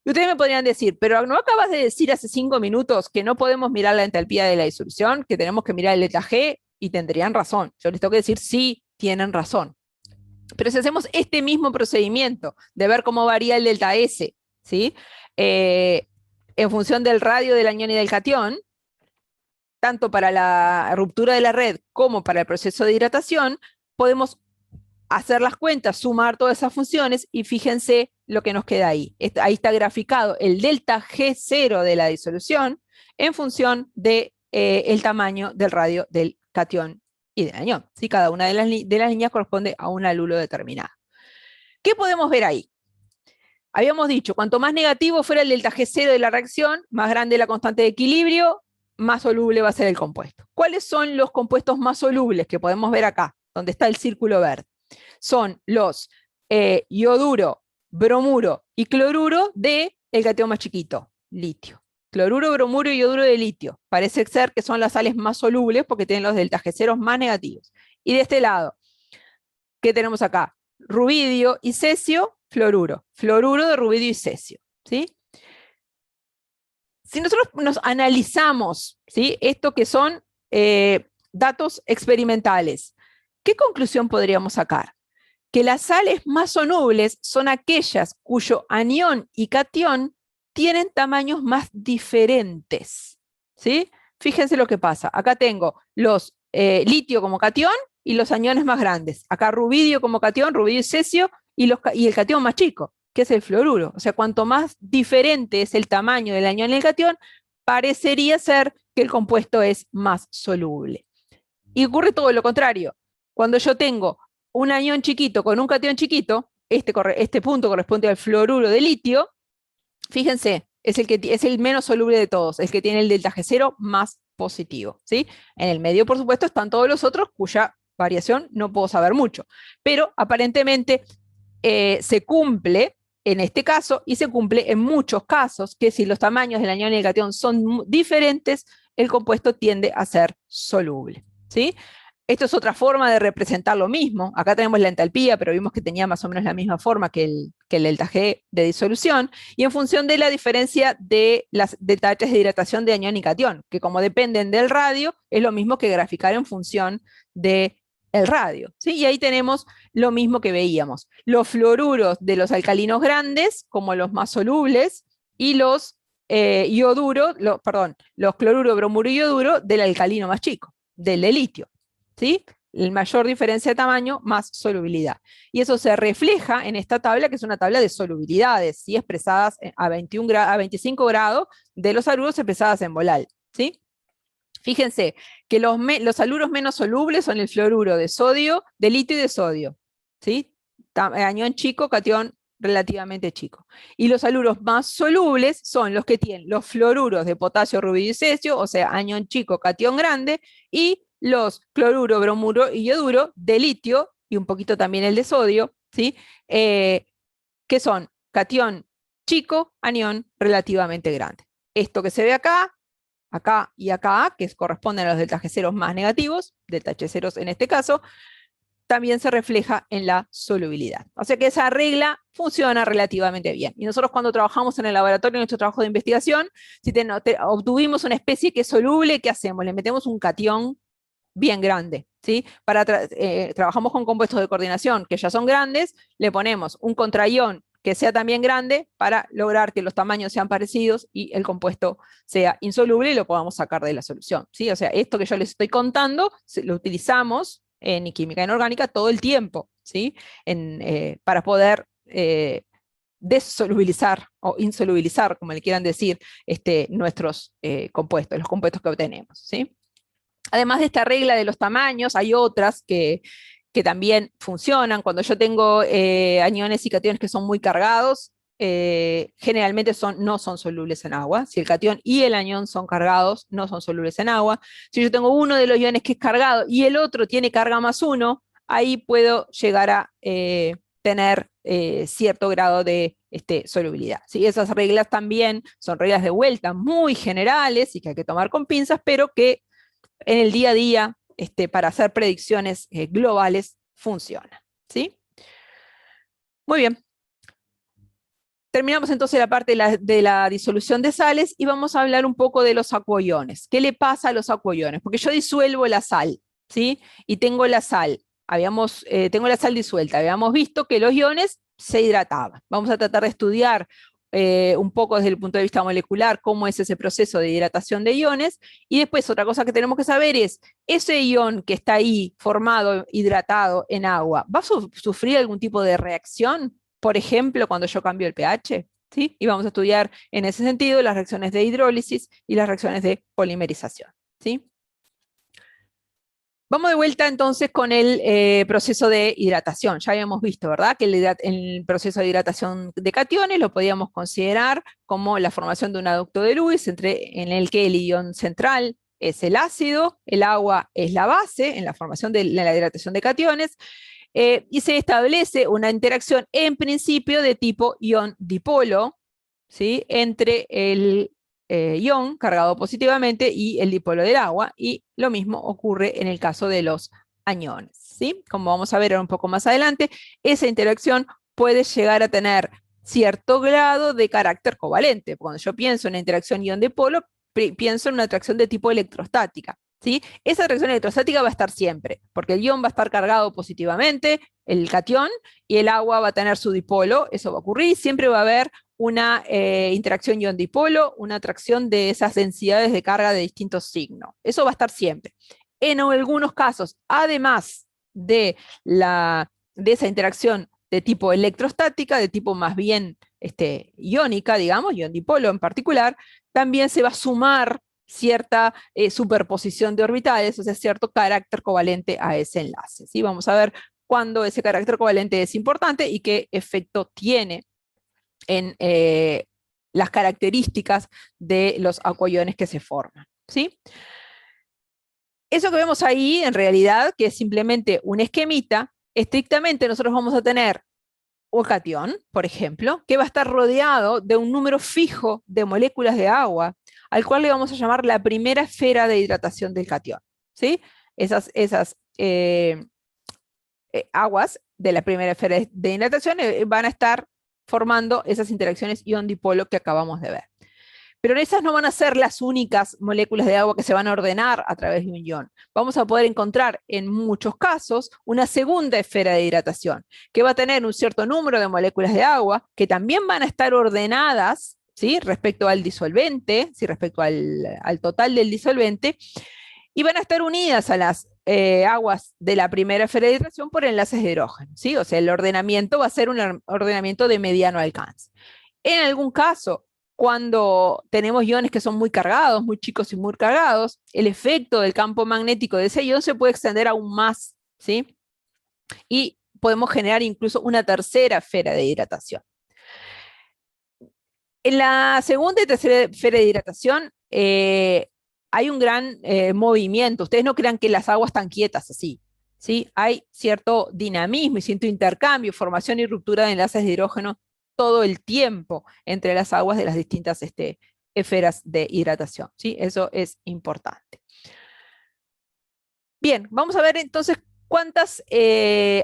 Y ustedes me podrían decir, pero ¿no acabas de decir hace 5 minutos que no podemos mirar la entalpía de la disolución, que tenemos que mirar el delta G? Y tendrían razón. Yo les tengo que decir, sí, tienen razón. Pero si hacemos este mismo procedimiento de ver cómo varía el delta S, ¿sí? En función del radio del anión y del catión, tanto para la ruptura de la red como para el proceso de hidratación, podemos hacer las cuentas, sumar todas esas funciones y fíjense lo que nos queda ahí. Ahí está graficado el delta G0 de la disolución en función de, el tamaño del radio del catión y del anión. ¿Sí? Cada una de las líneas corresponde a un haluro determinado. ¿Qué podemos ver ahí? Habíamos dicho, cuanto más negativo fuera el delta G0 de la reacción, más grande la constante de equilibrio, más soluble va a ser el compuesto. ¿Cuáles son los compuestos más solubles que podemos ver acá, donde está el círculo verde? Son los ioduro, bromuro y cloruro del catión más chiquito, litio. Cloruro, bromuro y ioduro de litio. Parece ser que son las sales más solubles porque tienen los delta G0 más negativos. Y de este lado, ¿qué tenemos acá? Rubidio y cesio, fluoruro. Fluoruro de rubidio y cesio, ¿sí? Si nosotros nos analizamos, ¿sí? Esto que son datos experimentales, ¿qué conclusión podríamos sacar? Que las sales más solubles son aquellas cuyo anión y catión tienen tamaños más diferentes, ¿sí? Fíjense lo que pasa. Acá tengo los litio como catión y los aniones más grandes. Acá rubidio como catión, rubidio y cesio, y el catión más chico, que es el fluoruro. O sea, cuanto más diferente es el tamaño del anión y el catión, parecería ser que el compuesto es más soluble. Y ocurre todo lo contrario. Cuando yo tengo un anión chiquito con un catión chiquito, este punto corresponde al fluoruro de litio, fíjense, es el menos soluble de todos, el que tiene el delta G0 más positivo, ¿sí? En el medio, por supuesto, están todos los otros cuya variación no puedo saber mucho, pero aparentemente se cumple en este caso y se cumple en muchos casos que si los tamaños del anión y el catión son diferentes, el compuesto tiende a ser soluble, ¿sí? Esto es otra forma de representar lo mismo. Acá tenemos la entalpía, pero vimos que tenía más o menos la misma forma que el delta G de disolución, y en función de la diferencia de las delta H de hidratación de anión y catión, que como dependen del radio, es lo mismo que graficar en función del radio, ¿sí? Y ahí tenemos lo mismo que veíamos. Los fluoruros de los alcalinos grandes, como los más solubles, y los ioduro, los cloruro, bromuro y ioduro del alcalino más chico, del de litio, ¿sí? El mayor diferencia de tamaño más solubilidad. Y eso se refleja en esta tabla, que es una tabla de solubilidades, ¿sí? Expresadas a 25 grados de los haluros expresadas en molal, ¿sí? Fíjense que los haluros menos solubles son el fluoruro de sodio, de litio y de sodio, ¿sí? Anión chico, catión relativamente chico. Y los haluros más solubles son los que tienen los fluoruros de potasio, rubidio y cesio, o sea, anión chico, catión grande, y los cloruro, bromuro y ioduro de litio, y un poquito también el de sodio, ¿sí? Que son catión chico, anión relativamente grande. Esto que se ve acá, acá y acá, que corresponden a los delta G ceros más negativos, delta H ceros en este caso, también se refleja en la solubilidad. O sea que esa regla funciona relativamente bien. Y nosotros cuando trabajamos en el laboratorio, en nuestro trabajo de investigación, si obtuvimos una especie que es soluble, ¿qué hacemos? Le metemos un catión bien grande, ¿sí? Trabajamos con compuestos de coordinación que ya son grandes, le ponemos un contraión que sea también grande para lograr que los tamaños sean parecidos y el compuesto sea insoluble y lo podamos sacar de la solución, ¿sí? O sea, esto que yo les estoy contando, lo utilizamos en química inorgánica todo el tiempo, ¿sí? Para poder desolubilizar o insolubilizar, como le quieran decir, nuestros compuestos, los compuestos que obtenemos, ¿sí? Además de esta regla de los tamaños, hay otras que también funcionan. Cuando yo tengo aniones y cationes que son muy cargados, generalmente no son solubles en agua. Si el catión y el anión son cargados, no son solubles en agua. Si yo tengo uno de los iones que es cargado y el otro tiene carga +1, ahí puedo llegar a tener cierto grado de solubilidad, ¿sí? Esas reglas también son reglas de vuelta muy generales y que hay que tomar con pinzas, pero que en el día a día, para hacer predicciones globales, funciona, ¿sí? Muy bien. Terminamos entonces la parte de la disolución de sales y vamos a hablar un poco de los acuoiones. ¿Qué le pasa a los acuoiones? Porque yo disuelvo la sal, ¿sí? Y tengo la sal. Tengo la sal disuelta. Habíamos visto que los iones se hidrataban. Vamos a tratar de estudiar un poco desde el punto de vista molecular cómo es ese proceso de hidratación de iones, y después otra cosa que tenemos que saber es, ese ion que está ahí formado, hidratado en agua, ¿va a sufrir algún tipo de reacción? Por ejemplo, cuando yo cambio el pH, ¿sí? Y vamos a estudiar en ese sentido las reacciones de hidrólisis y las reacciones de polimerización, ¿sí? Vamos de vuelta entonces con el proceso de hidratación. Ya habíamos visto, ¿verdad? Que el proceso de hidratación de cationes lo podíamos considerar como la formación de un aducto de Lewis en el que el ion central es el ácido, el agua es la base en la formación de la hidratación de cationes, y se establece una interacción en principio de tipo ion-dipolo, ¿sí? Entre el ion cargado positivamente y el dipolo del agua, y lo mismo ocurre en el caso de los aniones, ¿sí? Como vamos a ver un poco más adelante, esa interacción puede llegar a tener cierto grado de carácter covalente. Cuando yo pienso en una interacción ion-dipolo, pienso en una atracción de tipo electrostática, ¿sí? Esa atracción electrostática va a estar siempre, porque el ion va a estar cargado positivamente, el catión, y el agua va a tener su dipolo, eso va a ocurrir, siempre va a haber una interacción ion-dipolo, una atracción de esas densidades de carga de distintos signos. Eso va a estar siempre. En algunos casos, además de esa interacción de tipo electrostática, de tipo más bien iónica, digamos, ion-dipolo en particular, también se va a sumar cierta superposición de orbitales, o sea, cierto carácter covalente a ese enlace, ¿sí? Vamos a ver cuándo ese carácter covalente es importante y qué efecto tiene en las características de los acuoiones que se forman, ¿sí? Eso que vemos ahí, en realidad, que es simplemente un esquemita, estrictamente nosotros vamos a tener un catión, por ejemplo, que va a estar rodeado de un número fijo de moléculas de agua, al cual le vamos a llamar la primera esfera de hidratación del catión, ¿sí? Esas aguas de la primera esfera de hidratación van a estar formando esas interacciones ion-dipolo que acabamos de ver. Pero esas no van a ser las únicas moléculas de agua que se van a ordenar a través de un ion. Vamos a poder encontrar en muchos casos una segunda esfera de hidratación, que va a tener un cierto número de moléculas de agua que también van a estar ordenadas ¿sí? Respecto al disolvente, ¿sí? Respecto al total del disolvente, y van a estar unidas a las aguas de la primera esfera de hidratación por enlaces de hidrógeno, ¿sí? O sea, el ordenamiento va a ser un ordenamiento de mediano alcance. En algún caso, cuando tenemos iones que son muy cargados, muy chicos y muy cargados, el efecto del campo magnético de ese ion se puede extender aún más, ¿sí? Y podemos generar incluso una tercera esfera de hidratación. En la segunda y tercera esfera de hidratación hay un gran movimiento. Ustedes no crean que las aguas están quietas así, ¿sí? Hay cierto dinamismo y cierto intercambio, formación y ruptura de enlaces de hidrógeno todo el tiempo entre las aguas de las distintas esferas de hidratación, ¿sí? Eso es importante. Bien, vamos a ver entonces cuántas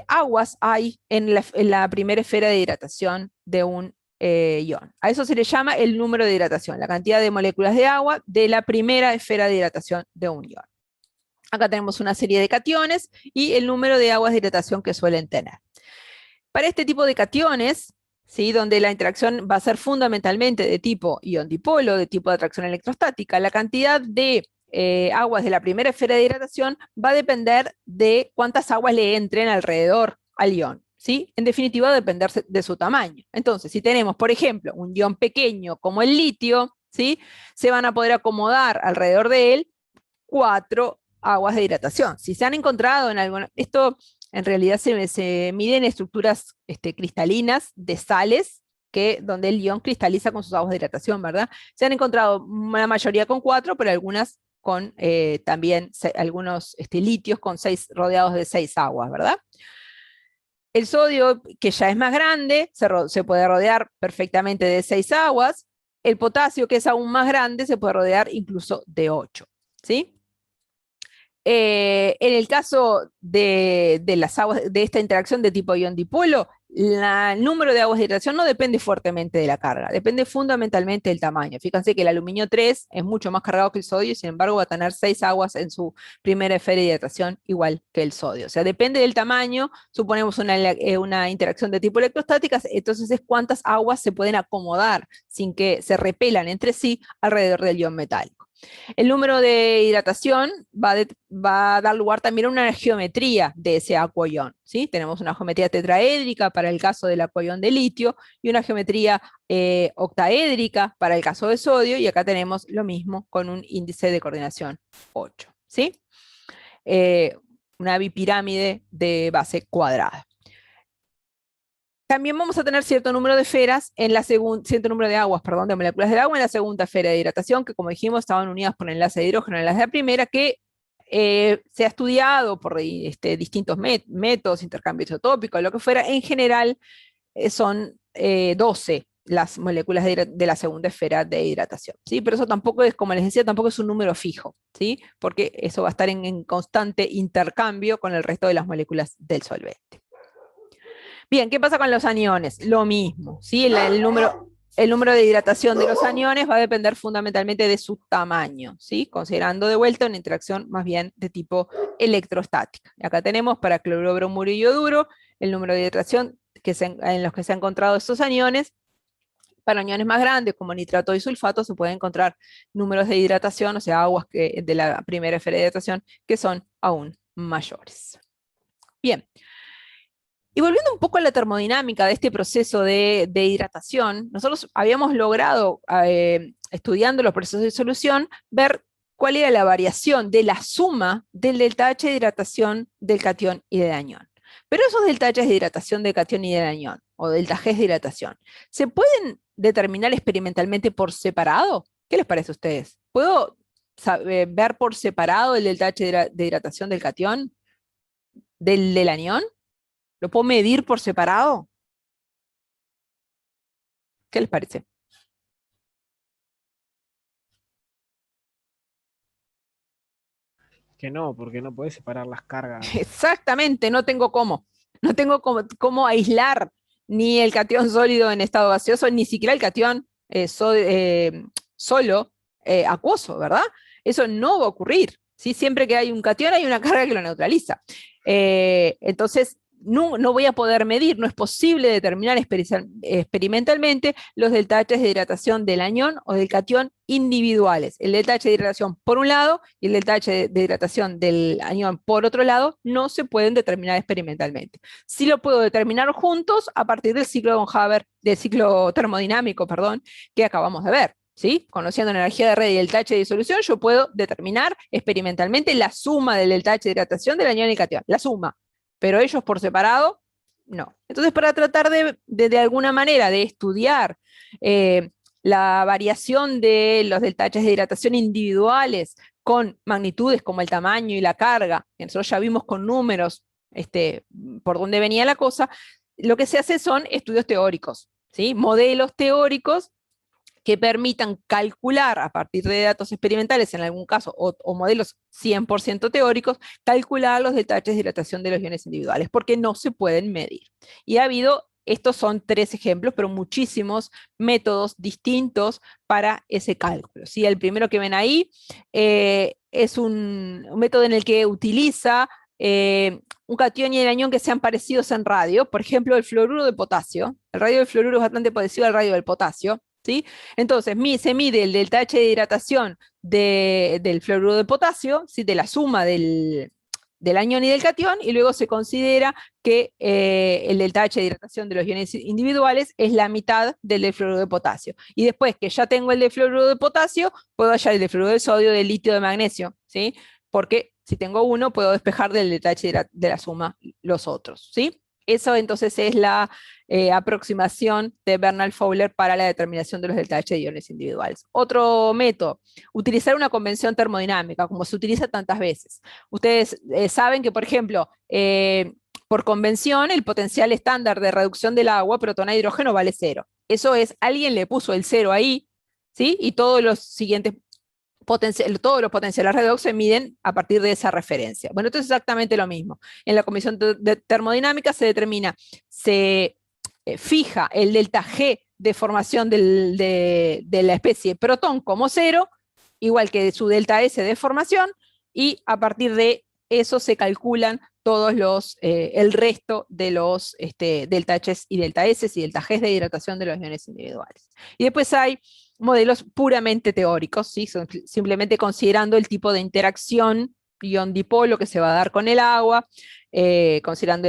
aguas hay en la primera esfera de hidratación de un ion. A eso se le llama el número de hidratación, la cantidad de moléculas de agua de la primera esfera de hidratación de un ion. Acá tenemos una serie de cationes y el número de aguas de hidratación que suelen tener. Para este tipo de cationes, ¿sí? Donde la interacción va a ser fundamentalmente de tipo ion-dipolo, de tipo de atracción electrostática, la cantidad de aguas de la primera esfera de hidratación va a depender de cuántas aguas le entren alrededor al ion, ¿sí? En definitiva, va a depender de su tamaño. Entonces, si tenemos, por ejemplo, un ion pequeño como el litio, ¿sí? Se van a poder acomodar alrededor de él 4 aguas de hidratación. Si se han encontrado en alguna... Esto en realidad se mide en estructuras cristalinas de sales, donde el ion cristaliza con sus aguas de hidratación, ¿verdad? Se han encontrado la mayoría con 4, pero algunas con también algunos litios con 6, rodeados de 6 aguas, ¿verdad? El sodio, que ya es más grande, se puede rodear perfectamente de 6 aguas. El potasio, que es aún más grande, se puede rodear incluso de 8, ¿sí? En el caso de las aguas, de esta interacción de tipo ion-dipolo, el número de aguas de hidratación no depende fuertemente de la carga, depende fundamentalmente del tamaño. Fíjense que el aluminio 3 es mucho más cargado que el sodio y sin embargo va a tener 6 aguas en su primera esfera de hidratación igual que el sodio. O sea, depende del tamaño, suponemos una interacción de tipo electrostática, entonces es cuántas aguas se pueden acomodar sin que se repelan entre sí alrededor del ion metálico. El número de hidratación va a dar lugar también a una geometría de ese acuaion, ¿sí? Tenemos una geometría tetraédrica para el caso del acuaion de litio y una geometría octaédrica para el caso de sodio, y acá tenemos lo mismo con un índice de coordinación 8, ¿sí? Una bipirámide de base cuadrada. También vamos a tener cierto número de esferas en la cierto número de aguas, perdón, de moléculas del agua en la segunda esfera de hidratación, que como dijimos estaban unidas por enlace de hidrógeno en las de la primera, que se ha estudiado por distintos métodos, intercambio isotópico, lo que fuera. En general son 12 las moléculas de la segunda esfera de hidratación, ¿sí? Pero eso tampoco es, como les decía, tampoco es un número fijo, ¿sí? Porque eso va a estar en constante intercambio con el resto de las moléculas del solvente. Bien, ¿qué pasa con los aniones? Lo mismo, ¿sí? El número de hidratación de los aniones va a depender fundamentalmente de su tamaño, ¿sí? Considerando de vuelta una interacción más bien de tipo electrostática. Y acá tenemos para cloruro, bromuro y yoduro el número de hidratación en los que se han encontrado estos aniones. Para aniones más grandes, como nitrato y sulfato, se pueden encontrar números de hidratación, o sea, aguas de la primera esfera de hidratación, que son aún mayores. Bien. Y volviendo un poco a la termodinámica de este proceso de hidratación, nosotros habíamos logrado, estudiando los procesos de disolución, ver cuál era la variación de la suma del delta H de hidratación del catión y del anión. Pero esos delta H de hidratación del catión y del anión, o delta G de hidratación, ¿se pueden determinar experimentalmente por separado? ¿Qué les parece a ustedes? ¿Puedo ver por separado el delta H de hidratación del catión del anión? ¿Lo puedo medir por separado? ¿Qué les parece? Que no, porque no podés separar las cargas. Exactamente, no tengo cómo. No tengo cómo aislar ni el catión sólido en estado gaseoso, ni siquiera el catión solo acuoso, ¿verdad? Eso no va a ocurrir, ¿sí? Siempre que hay un catión hay una carga que lo neutraliza. Entonces, no voy a poder medir, no es posible determinar experimentalmente los delta-H de hidratación del anión o del catión individuales. El delta-H de hidratación por un lado y el delta-H de hidratación del anión por otro lado no se pueden determinar experimentalmente. Sí lo puedo determinar juntos a partir del ciclo de von Haber, del ciclo termodinámico, perdón, que acabamos de ver. ¿Sí? Conociendo la energía de red y el delta-H de disolución, yo puedo determinar experimentalmente la suma del delta-H de hidratación del anión y catión, la suma. Pero ellos por separado, no. Entonces, para tratar de alguna manera de estudiar la variación de los delta-H de hidratación individuales con magnitudes como el tamaño y la carga, que nosotros ya vimos con números por dónde venía la cosa, lo que se hace son estudios teóricos, ¿sí? Modelos teóricos que permitan calcular a partir de datos experimentales, en algún caso, o modelos 100% teóricos, calcular los delta-H de hidratación de los iones individuales, porque no se pueden medir. Y ha habido, estos son 3 ejemplos, pero muchísimos métodos distintos para ese cálculo. ¿Sí? El primero que ven ahí es un método en el que utiliza un catión y el anión que sean parecidos en radio, por ejemplo, el fluoruro de potasio. El radio del fluoruro es bastante parecido al radio del potasio. ¿Sí? Entonces, se mide el delta-H de hidratación del fluoruro de potasio, ¿sí? De la suma del anión y del catión, y luego se considera que el delta-H de hidratación de los iones individuales es la mitad del fluoruro de potasio. Y después que ya tengo el de fluoruro de potasio, puedo hallar el de fluoruro de sodio, del litio, de magnesio, ¿sí? Porque si tengo uno, puedo despejar del delta-H de la suma los otros, ¿sí? Eso entonces es la aproximación de Bernard Fowler para la determinación de los delta-H de iones individuales. Otro método, utilizar una convención termodinámica, como se utiliza tantas veces. Ustedes saben que, por ejemplo, por convención, el potencial estándar de reducción del agua, protón a hidrógeno, vale 0. Eso es, alguien le puso el 0 ahí, ¿sí? Y todos los siguientes todos los potenciales redox se miden a partir de esa referencia. Bueno, esto es exactamente lo mismo. En la convención de termodinámica se determina, se fija el delta G de formación de la especie protón como 0, igual que su delta S de formación, y a partir de eso se calculan todos el resto de los delta H's y delta S y delta G's de hidratación de los iones individuales. Y después hay modelos puramente teóricos, ¿sí? Son simplemente considerando el tipo de interacción ion-dipolo que se va a dar con el agua, considerando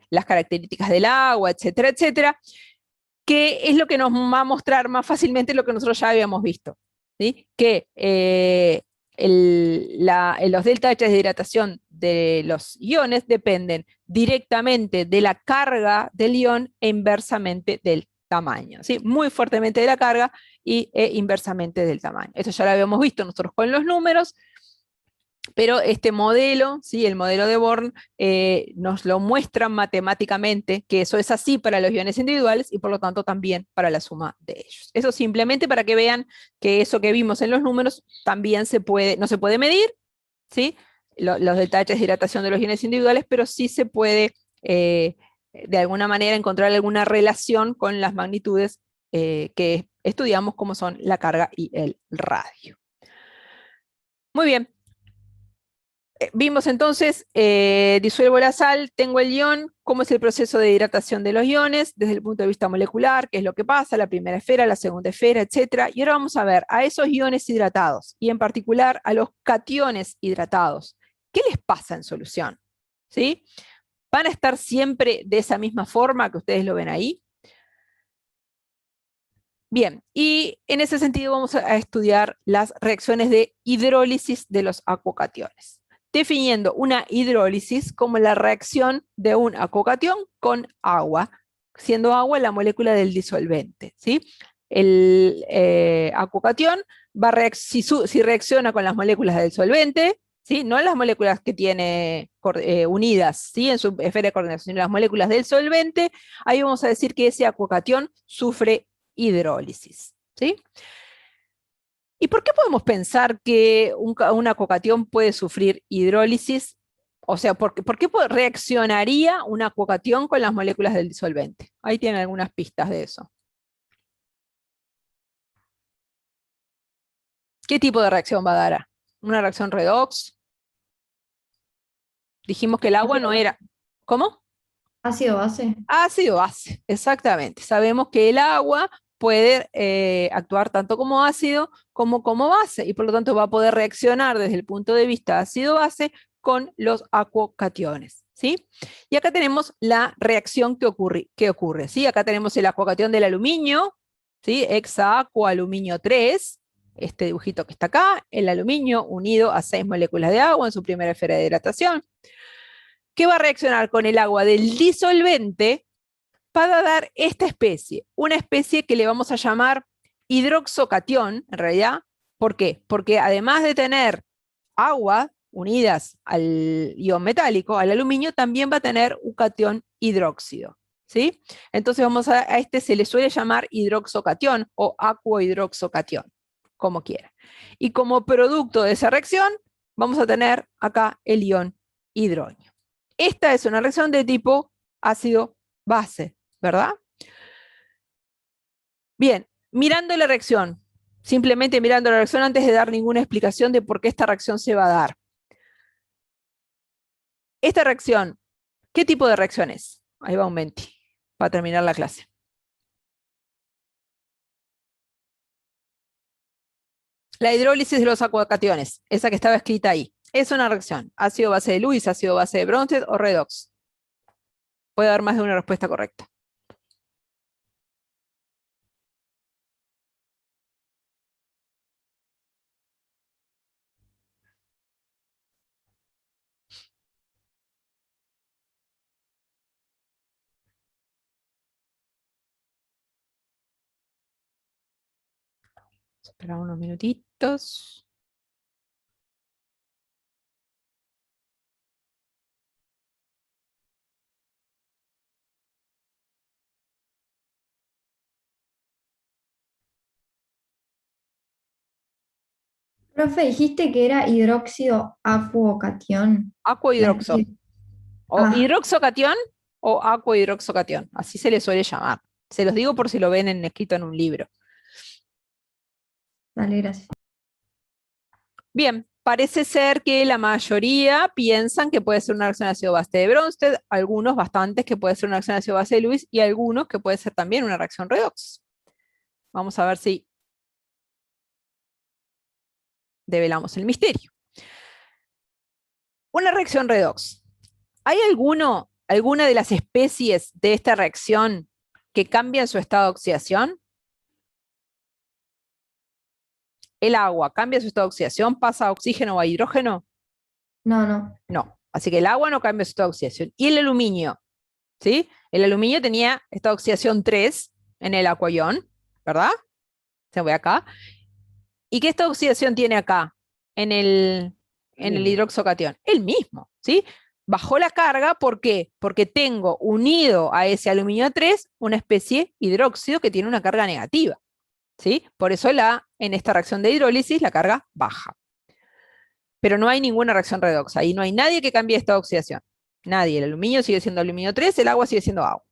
las características del agua, etcétera, etcétera, que es lo que nos va a mostrar más fácilmente lo que nosotros ya habíamos visto, ¿sí? Que los delta H de hidratación de los iones dependen directamente de la carga del ion e inversamente del tamaño, ¿sí? Muy fuertemente de la carga e inversamente del tamaño. Esto ya lo habíamos visto nosotros con los números, pero este modelo, ¿sí? El modelo de Born, nos lo muestra matemáticamente, que eso es así para los iones individuales y por lo tanto también para la suma de ellos. Eso simplemente para que vean que eso que vimos en los números también no se puede medir, ¿sí? Los detalles de hidratación de los iones individuales, pero sí se puede de alguna manera encontrar alguna relación con las magnitudes que estudiamos, como son la carga y el radio. Muy bien. Vimos entonces, disuelvo la sal, tengo el ion, cómo es el proceso de hidratación de los iones desde el punto de vista molecular, qué es lo que pasa, la primera esfera, la segunda esfera, etc. Y ahora vamos a ver a esos iones hidratados, y en particular a los cationes hidratados. ¿Qué les pasa en solución? ¿Sí? ¿Van a estar siempre de esa misma forma que ustedes lo ven ahí? Bien, y en ese sentido vamos a estudiar las reacciones de hidrólisis de los acuocationes, definiendo una hidrólisis como la reacción de un acuocatión con agua, siendo agua la molécula del disolvente, ¿sí? El acuocatión si reacciona con las moléculas del solvente, ¿sí? No las moléculas que tiene unidas, ¿sí? En su esfera de coordinación, sino las moléculas del solvente, ahí vamos a decir que ese acuocatión sufre hidrólisis, ¿sí? ¿Y por qué podemos pensar que un acuocatión puede sufrir hidrólisis? O sea, ¿por qué reaccionaría un acuocatión con las moléculas del disolvente? Ahí tienen algunas pistas de eso. ¿Qué tipo de reacción va a dar? ¿Una reacción redox? Dijimos que el agua no era... ¿Cómo? Ácido-base. Ácido-base, exactamente. Sabemos que el agua puede actuar tanto como ácido como base, y por lo tanto va a poder reaccionar desde el punto de vista ácido-base con los acuocationes, ¿sí? Y acá tenemos la reacción que ocurre, ¿sí? Acá tenemos el acuocatión del aluminio, ¿sí? Hexacuo aluminio 3, este dibujito que está acá, el aluminio unido a 6 moléculas de agua en su primera esfera de hidratación, que va a reaccionar con el agua del disolvente para dar esta especie, una especie que le vamos a llamar hidroxocatión, en realidad. ¿Por qué? Porque además de tener agua unidas al ion metálico, al aluminio, también va a tener un catión hidróxido, ¿sí? Entonces a este se le suele llamar hidroxocatión o acuohidroxocatión, como quiera. Y como producto de esa reacción, vamos a tener acá el ion hidronio. Esta es una reacción de tipo ácido-base, ¿verdad? Bien, mirando la reacción, simplemente mirando la reacción antes de dar ninguna explicación de por qué esta reacción se va a dar. Esta reacción, ¿qué tipo de reacción es? Ahí va un menti, para terminar la clase. La hidrólisis de los acuocationes, esa que estaba escrita ahí, es una reacción ácido-base de Lewis, ácido-base de Bronsted o redox. Puede haber más de una respuesta correcta. Espera unos minutitos. Profe, dijiste que era hidróxido acuocatión. Acuohidroxo. O Ah. hidroxocatión o acuohidroxocatión. Así se le suele llamar. Se los digo por si lo ven escrito en un libro. Dale, gracias. Bien, parece ser que la mayoría piensan que puede ser una reacción ácido-base de Bronsted, algunos bastantes que puede ser una reacción ácido-base de Lewis y algunos que puede ser también una reacción redox. Vamos a ver si develamos el misterio. Una reacción redox. ¿Hay alguna de las especies de esta reacción que cambian su estado de oxidación? ¿El agua cambia su estado de oxidación? ¿Pasa a oxígeno o a hidrógeno? No. No. Así que el agua no cambia su estado de oxidación. ¿Y el aluminio? ¿Sí? El aluminio tenía estado de oxidación 3 en el acuaión, ¿verdad? Se voy acá. ¿Y qué estado de oxidación tiene acá en el hidroxocatión? El mismo, ¿sí? Bajó la carga, ¿por qué? Porque tengo unido a ese aluminio 3 una especie hidróxido que tiene una carga negativa, ¿sí? Por eso en esta reacción de hidrólisis la carga baja. Pero no hay ninguna reacción redox, ahí no hay nadie que cambie estado de oxidación. Nadie, el aluminio sigue siendo aluminio 3, el agua sigue siendo agua.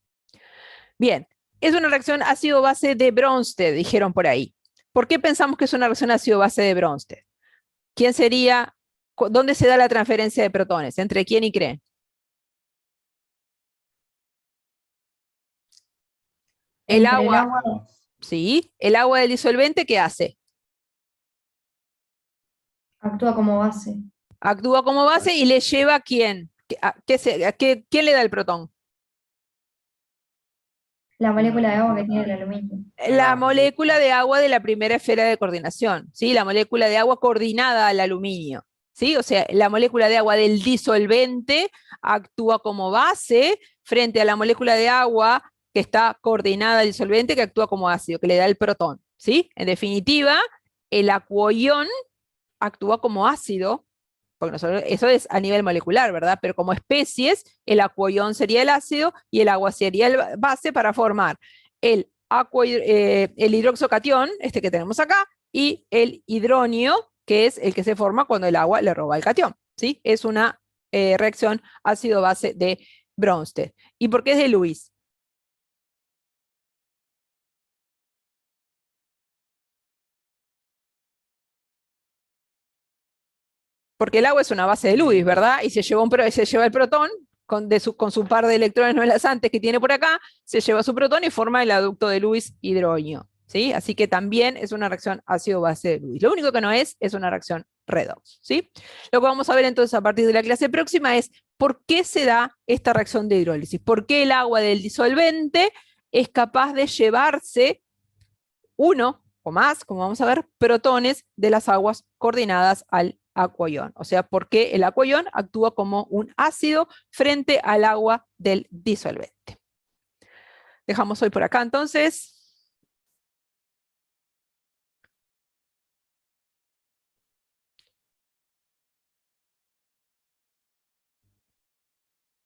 Bien, es una reacción ácido-base de Bronsted, dijeron por ahí. ¿Por qué pensamos que es una reacción ácido-base de Bronsted? ¿Quién sería, dónde se da la transferencia de protones? ¿Entre quién y quién? El Entre agua, agua sí, el agua del disolvente, ¿qué hace? actúa como base. Actúa como base y le lleva a quién. ¿Quién le da el protón? La molécula de agua que tiene el aluminio. La molécula de agua de la primera esfera de coordinación, ¿sí? La molécula de agua coordinada al aluminio, ¿sí? O sea, la molécula de agua del disolvente actúa como base frente a la molécula de agua que está coordinada al disolvente que actúa como ácido, que le da el protón, ¿sí? En definitiva, el acuoión actúa como ácido, porque nosotros, eso es a nivel molecular, ¿verdad? Pero como especies, el acuoión sería el ácido y el agua sería el base para formar el hidroxocatión, este que tenemos acá, y el hidronio, que es el que se forma cuando el agua le roba el catión, ¿sí? Es una reacción ácido-base de Bronsted. ¿Y por qué es de Lewis? Porque el agua es una base de Lewis, ¿verdad? Y se lleva el protón, con su par de electrones no enlazantes que tiene por acá, se lleva su protón y forma el aducto de Lewis-hidroño, ¿sí? Así que también es una reacción ácido-base de Lewis. Lo único que no es una reacción redox, ¿sí? Lo que vamos a ver entonces a partir de la clase próxima es por qué se da esta reacción de hidrólisis, por qué el agua del disolvente es capaz de llevarse uno o más, como vamos a ver, protones de las aguas coordinadas al acuaión. O sea, por qué el acuaión actúa como un ácido frente al agua del disolvente. Dejamos hoy por acá entonces.